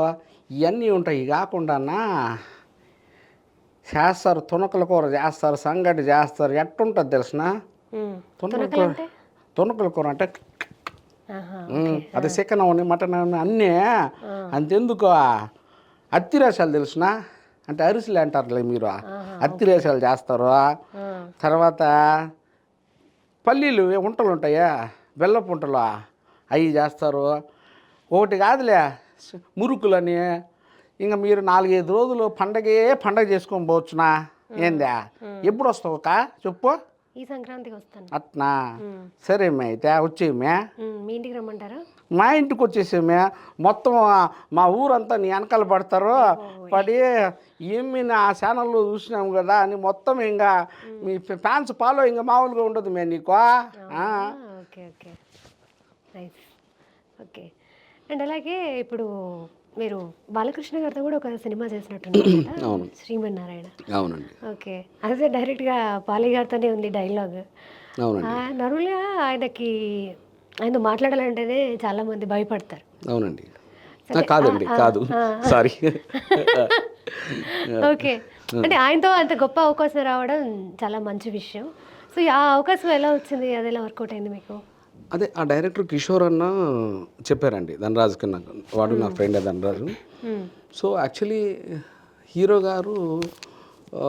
ఇవన్నీ ఉంటాయి. కాకుండా చేస్తారు, తునకల కూర చేస్తారు, సంగటి చేస్తారు, ఎట్టుంటుంది తెలిసిన. తునకల కూర అంటే అది చికెన్ అవని, మటన్ అవని అన్నీ. అంతెందుకు అత్తిరేసాలు తెలిసిన, అంటే అరిసెలు అంటారులే మీరు, అత్తిరేసాలు చేస్తారు. తర్వాత పల్లీలు వంటలు ఉంటాయా, బెల్లపు వంటలు, అవి చేస్తారు. ఒకటి కాదులే మురుకులని. ఇంకా మీరు 4-5 రోజులు పండగ చేసుకొని పోవచ్చునా. ఏందా ఎప్పుడు వస్తావు అక్క చెప్పు? ఈ సంక్రాంతికి వస్తాను. అట్నా సరే మే, అయితే వచ్చేయమే. మీ ఇంటికి రమ్మంటారా? మా ఇంటికి వచ్చేసేమే. మొత్తం మా ఊరంతా నీ వెనకాల పడతారు, పడి ఏమి ఆ ఛానల్లో చూసినాం కదా అని మొత్తం ఇంకా మీ ఫ్యాన్స్ ఫాలో ఇంకా మామూలుగా ఉండదు మే నీకు. Okay okay nice. Okay. And అలాగే ఇప్పుడు మీరు బాలకృష్ణ గారితో కూడా ఒక సినిమా చేసినట్టున్నారు కదా, అవును. శ్రీమన్నారాయణ. అవునండి. ఓకే, అదే డైరెక్ట్గా బాలయ్య గారితోనే ఉంది డైలాగ్. అవునండి. నార్మల్గా ఆయన మాట్లాడాలంటేనే చాలా మంది భయపడతారు. అవునండి. సరే, కాదండి, కాదు, సారీ. ఓకే, అంటే ఆయనతో అంత గొప్ప అవకాశం రావడం చాలా మంచి విషయం. సో ఆ అవకాశం ఎలా వచ్చింది, అది ఎలా వర్కౌట్ అయింది మీకు? అదే ఆ డైరెక్టర్ కిషోర్ అన్న చెప్పారండి ధనరాజుకి, నాకు వాడు నా ఫ్రెండే ధనరాజు. మ్మ్. సో యాక్చువల్లీ హీరో గారు ఆ,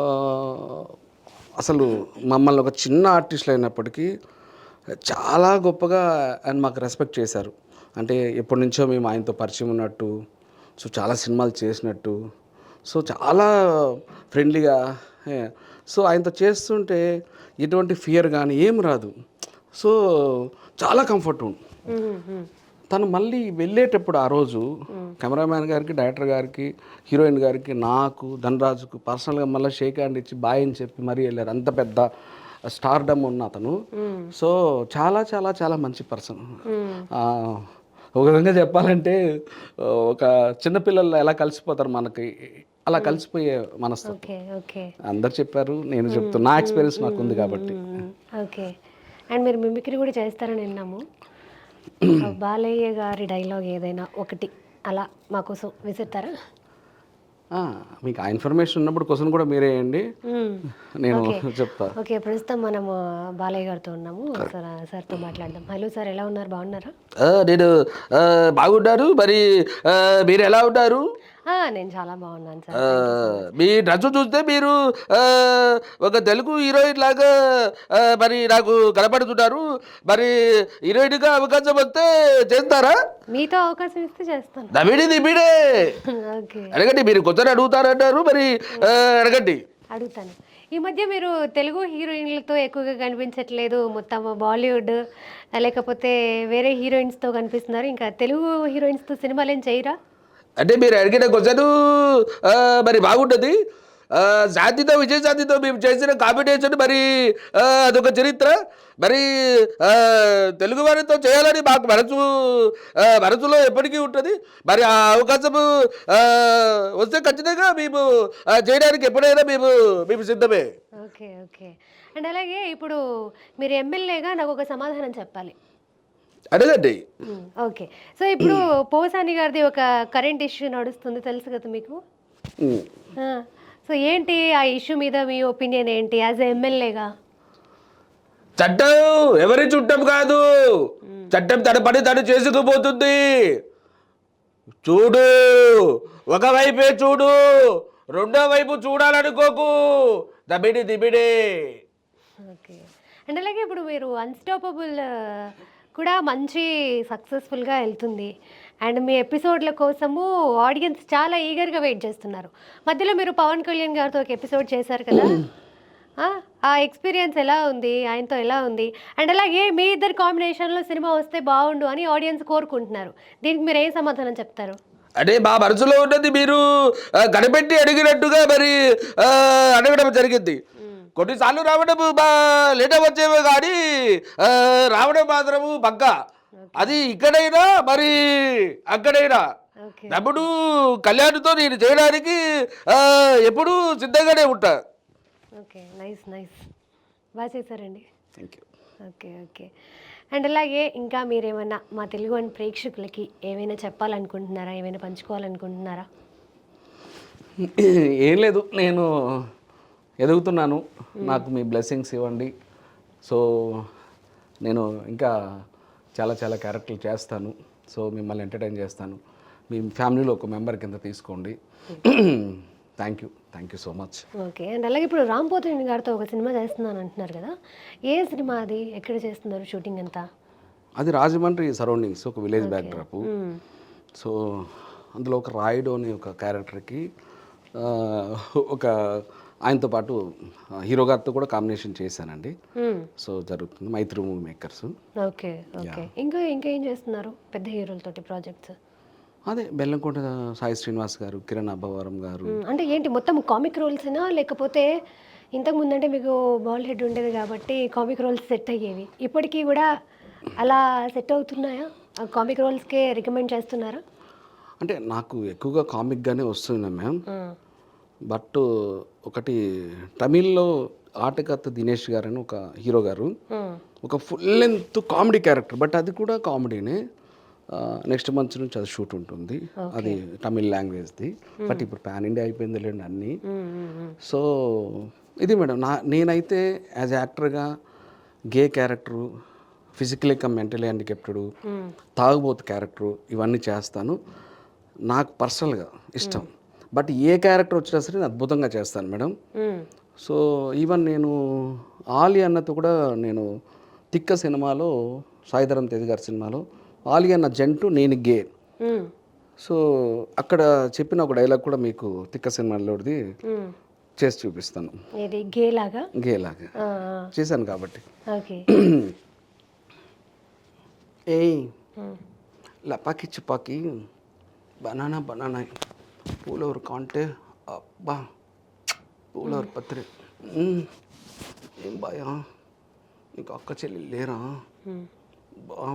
అసలు మమ్మల్ని ఒక చిన్న ఆర్టిస్టులు అయినప్పటికీ చాలా గొప్పగా ఆయన మాకు రెస్పెక్ట్ చేశారు. అంటే ఎప్పటి నుంచో మేము ఆయనతో పరిచయం ఉన్నట్టు, సో చాలా సినిమాలు చేసినట్టు, సో చాలా ఫ్రెండ్లీగా. ఏ, సో ఆయనతో చేస్తుంటే ఎటువంటి ఫియర్ కానీ ఏం రాదు. సో చాలా కంఫర్ట్ ఉంది. మ్మ్. మ్మ్. తను మళ్ళీ వెళ్ళేటప్పుడు ఆ రోజు కెమెరామ్యాన్ గారికి, డైరెక్టర్ గారికి, హీరోయిన్ గారికి, నాకు, ధనరాజుకు పర్సనల్గా మళ్ళీ షేక్ హ్యాండ్ ఇచ్చి బాయ్ అని చెప్పి మరీ వెళ్ళారు. అంత పెద్ద స్టార్డమ్ ఉన్న అతను. సో చాలా చాలా చాలా మంచి పర్సన్. ఒక విధంగా చెప్పాలంటే ఒక చిన్నపిల్లలు ఎలా కలిసిపోతారు మనకి, అలా కలిసిపోయే మనసు. ఓకే, ఓకే, అందరు చెప్పారు, నేను చెప్తాను, నా ఎక్స్పీరియన్స్ నాకు ఉంది కాబట్టి. ఓకే. అండ్ మీరు మిమిక్రీ కూడా చేస్తారని విన్నాము. బాలయ్య గారి డైలాగ్ ఏదైనా ఒకటి అలా మా కోసం విసిరుతారా? మీకు ఆ ఇన్ఫర్మేషన్ ఉన్నప్పుడు క్వశ్చన్ కూడా మీరే వేయండి, నేను చెప్తా. ఓకే, ప్రస్తుతం మనము బాలయ్య గారితో ఉన్నాము. సార్తో మాట్లాడదాం. హలో సార్, ఎలా ఉన్నారు, బాగున్నారా? నేను బాగున్నారు. మరి మీరు ఎలా ఉన్నారు? నేను చాలా బాగున్నాను సార్. మీ డ్రెస్ చూస్తే మీరు ఒక తెలుగు హీరోయిన్ లాగా మరి నాకు కనపడుతున్నారు. మరి హీరోయిన్గా అవకాశం వస్తే చేస్తారా? మీతో అవకాశం ఇస్తే చేస్తాను. దబిడే ఓకే, అడగండి. మీరు కొత్తగా అడుగుతారంటారు, మరి అడగండి. అడుగుతాను. ఈ మధ్య మీరు తెలుగు హీరోయిన్లతో ఎక్కువగా కనిపించట్లేదు, మొత్తం బాలీవుడ్ లేకపోతే వేరే హీరోయిన్స్తో కనిపిస్తున్నారు. ఇంకా తెలుగు హీరోయిన్స్తో సినిమాలు ఏం చేయరా? అంటే మీరు అడిగిన క్వశ్చన్ మరి బాగుంటుంది. శాంతితో, విజయశాంతితో మేము చేసిన కాంబినేషన్ మరి అదొక చరిత్ర. మరి తెలుగు వారితో చేయాలని మాకు మనసులో ఎప్పటికీ ఉంటుంది. మరి ఆ అవకాశము వస్తే ఖచ్చితంగా మేము చేయడానికి ఎప్పుడైనా మేము సిద్ధమే. Okay, okay. అండ్ అలాగే ఇప్పుడు మీరు ఎమ్మెల్యేగా నాకు ఒక సమాధానం చెప్పాలి. అడగండి. ఓకే, సో ఇప్పుడు పోసాని గారిది ఒక కరెంట్ ఇష్యూ నడుస్తుంది, తెలుసు కదా మీకు. సో ఏంటి ఆ ఇష్యూ మీద మీ ఒపీనియన్ ఏంటి యాజ్ ఎమ్మెల్యేగా? చట్టం ఎవరి చుట్టం కాదు, చట్టం తన పని తను చేసుకుపోతుంది. చూడు, ఒకవైపే చూడు, రెండో వైపు చూడాలనుకోకు. దిబిడే. ఓకే, అండ్ అలాగే ఇప్పుడు మీరు అన్స్టాపబుల్ కూడా మంచి సక్సెస్ఫుల్గా వెళ్తుంది. అండ్ మీ ఎపిసోడ్ల కోసము ఆడియన్స్ చాలా ఈగర్గా వెయిట్ చేస్తున్నారు. మధ్యలో మీరు పవన్ కళ్యాణ్ గారితో ఒక ఎపిసోడ్ చేశారు కదా, ఆ ఎక్స్పీరియన్స్ ఎలా ఉంది, ఆయనతో ఎలా ఉంది? అండ్ అలాగే మీ ఇద్దరు కాంబినేషన్లో సినిమా వస్తే బాగుండు అని ఆడియన్స్ కోరుకుంటున్నారు. దీనికి మీరు ఏం సమాధానం చెప్తారు? అంటే మా మనసులో ఉన్నది మీరు కనిపెట్టి అడిగినట్టుగా మరి అడగడం జరిగింది. కొన్నిసార్లు రావడం లేట్ వచ్చేవే కానీ రావడం మాత్రము పక్క. అది ఇక్కడైనా మరి అక్కడైనా తమ్ముడు కళ్యాణ్తో నేను చేయడానికి ఎప్పుడూ సిద్ధంగానే ఉంటా. ఓకే, నైస్ నైస్, బాగా చేశారండి. Thank you. Okay, okay. And అలాగే ఇంకా మీరేమన్నా మా తెలుగు అని ప్రేక్షకులకి ఏమైనా చెప్పాలనుకుంటున్నారా, ఏమైనా పంచుకోవాలనుకుంటున్నారా? ఏం లేదు, నేను ఎదుగుతున్నాను, నాకు మీ బ్లెస్సింగ్స్ ఇవ్వండి. సో నేను ఇంకా చాలా చాలా క్యారెక్టర్లు చేస్తాను. సో మిమ్మల్ని ఎంటర్టైన్ చేస్తాను. మీ ఫ్యామిలీలో ఒక మెంబర్ కింద తీసుకోండి. Thank you so much. Okay, and అలాగే ఇప్పుడు రామ్ పోతినేని గారితో ఒక సినిమా చేస్తున్నాను అంటున్నారు కదా, ఏ సినిమా అది, ఎక్కడ చేస్తున్నారు షూటింగ్ అంతా? అది రాజమండ్రి సరౌండింగ్స్, ఒక విలేజ్ బ్యాక్డ్రాప్. సో అందులో ఒక రాయుడు అనే ఒక క్యారెక్టర్కి ఒక ఆయనతో పాటు హీరో గారితో కూడా కాంబినేషన్ చేశానండి. సో జరుగుతుంది, మైత్రి మూవీ మేకర్స్. Okay, okay. ఇంకా ఏం చేస్తున్నారు పెద్ద హీరోలతోటి ప్రాజెక్ట్స్? అదే బెల్లంకొండ సాయి శ్రీనివాస్ గారు, కిరణ్ అబ్బవరం గారు. అంటే ఏంటి మొత్తం కామిక్ రోల్సేనా, లేకపోతే ఇంతకుముందు అంటే మీకు బాల్ హెడ్ ఉండేది కాబట్టి కామిక్ రోల్స్ సెట్ అయ్యేవి, ఇప్పటికీ కూడా అలా సెట్ అవుతున్నాయా? కామిక్ రోల్స్కే రికమెండ్ చేస్తున్నారా? అంటే నాకు ఎక్కువగా కామిక్గానే వస్తుంది మ్యామ్. బట్ ఒకటి తమిళ్లో ఆటకత్త దినేష్ గారు అని ఒక హీరో గారు ఒక full length comedy character, but అది కూడా కామెడీనే. నెక్స్ట్ మంత్ నుంచి అది షూట్ ఉంటుంది, అది తమిళ్ లాంగ్వేజ్ది. బట్ ఇప్పుడు పాన్ ఇండియా అయిపోయింది లేండి అన్నీ. సో ఇది మేడం నేనైతే యాజ్ యాక్టర్గా గే క్యారెక్టరు, ఫిజికలీ కమ్ మెంటలీ హ్యాండికెప్టెడ్, తాగుబోతు క్యారెక్టరు ఇవన్నీ చేస్తాను. నాకు పర్సనల్గా ఇష్టం. బట్ ఏ క్యారెక్టర్ వచ్చినా సరే నేను అద్భుతంగా చేస్తాను మేడం. సో ఈవెన్ నేను ఆలి అన్నతో కూడా నేను తిక్క సినిమాలో, సాయిధరం తేజ్ గారి సినిమాలో ఆలి అన్న జంటు నేను గే. సో అక్కడ చెప్పిన ఒక డైలాగ్ కూడా మీకు తిక్క సినిమాలోది చేసి చూపిస్తాను. గేలాగా చేశాను కాబట్టి. ఏయ్ లపాకి చుపాకి బనానా బనానా పూలవరు కాంటే అబ్బా పూలవరు పత్రి ఏం బాయా నీకు అక్క చెల్లి లేరా బా.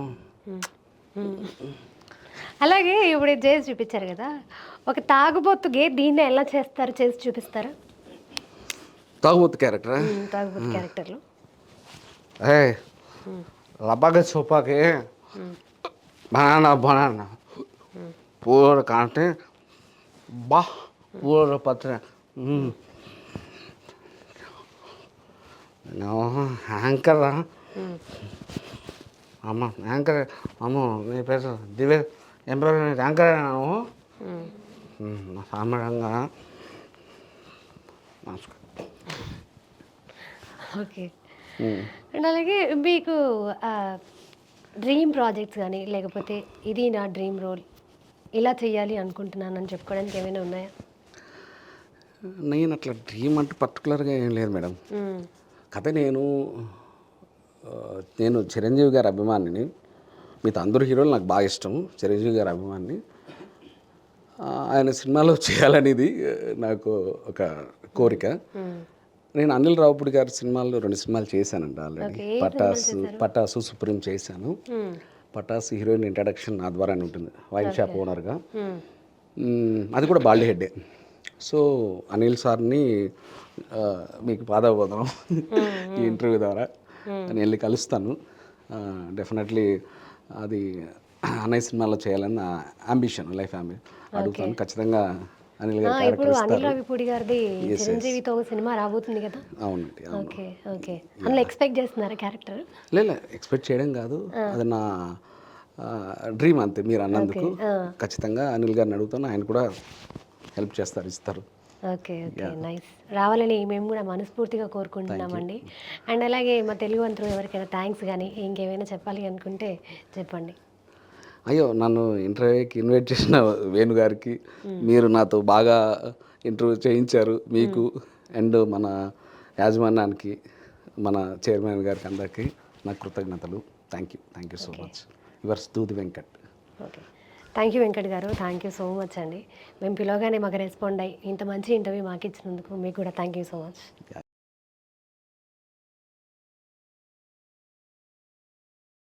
అలాగే ఇప్పుడు ఇది చేసి చూపించారు కదా, ఒక తాగుబోతుగే దీన్ని ఎలా చేస్తారు, చేసి చూపిస్తారా? తాగుబోతు క్యారెక్టరా? తాగుబోతు క్యారెక్టర్లో ఏ లపాకి చుపాకి బనానా బనానా పూలవరు కాంటే బా పూలవరు పత్రి యాంకర్ అమ్మ యాంకర్ అమ్మో నీ పేరు దివే ఏం పేరు యాంకర్ నువ్వు సామాన్యంగా నమస్కారం. ఓకే. అండ్ అలాగే మీకు డ్రీమ్ ప్రాజెక్ట్స్ కానీ, లేకపోతే ఇది నా డ్రీమ్ రోల్, ఇలా చేయాలి అనుకుంటున్నానని చెప్పుకోవడానికి ఏమైనా ఉన్నాయా? నేను అట్లా డ్రీమ్ అంటే పర్టికులర్గా ఏం లేదు మేడం. కథ నేను చిరంజీవి గారి అభిమానిని. మిగతా అందరు హీరోలు నాకు బాగా ఇష్టం, చిరంజీవి గారి అభిమాని. ఆయన సినిమాలో చేయాలనేది నాకు ఒక కోరిక. నేను అనిల్ రావుపూడి గారి సినిమాల్లో 2 సినిమాలు చేశానండి ఆల్రెడీ. పటాసు సుప్రీం చేశాను. పటాసు హీరోయిన్ ఇంట్రడక్షన్ నా ద్వారానే ఉంటుంది, వైన్ షాప్ ఓనర్గా. అది కూడా బాల్డ్ హెడ్డే. సో అనిల్ సార్ని మీకు పాదబోధం ఈ ఇంటర్వ్యూ ద్వారా నేను వెళ్ళి కలుస్తాను. డెఫినెట్లీ అది అన్నయ్య సినిమాలో చేయాలని నా అంబిషన్, లైఫ్ అంబిషన్. అడుగుతాను ఖచ్చితంగా. అనిల్ గారు ఇప్పుడు అనిల్ రావిపూడి గారిది చిరంజీవితో సినిమా రాబోతుంది కదా? అవునండి. Okay okay. అందులో ఎక్స్పెక్ట్ చేస్తున్నారా క్యారెక్టర్? లేదు ఎక్స్పెక్ట్ చేయడం కాదు, అది నా డ్రీమ్ అంతే. మీరు అన్నందుకు ఖచ్చితంగా అనిల్ గారిని అడుగుతాను, ఆయన కూడా హెల్ప్ చేస్తారు, ఇస్తారు. Okay okay, nice. రావాలని మేము కూడా మనస్ఫూర్తిగా కోరుకుంటున్నామండి. అండ్ అలాగే మా తెలుగు వంతులు ఎవరికైనా థ్యాంక్స్ కానీ ఇంకేమైనా చెప్పాలి అనుకుంటే చెప్పండి. అయ్యో, నన్ను ఇంటర్వ్యూకి ఇన్వైట్ చేసిన వేణు గారికి, మీరు నాతో బాగా ఇంటర్వ్యూ చేయించారు, మీకు అండ్ మన యాజమాన్యానికి, మన చైర్మన్ గారికి, అందరికీ నా కృతజ్ఞతలు. Thank you so much. Yours Doodi Venkat. Okay, thank you Venkat గారు, థ్యాంక్ యూ సో మచ్ అండి. మేము పిలవగానే మాకు రెస్పాండ్ అయ్యి ఇంత మంచి ఇంటర్వ్యూ మాకు ఇచ్చినందుకు మీకు కూడా థ్యాంక్ యూ సో మచ్.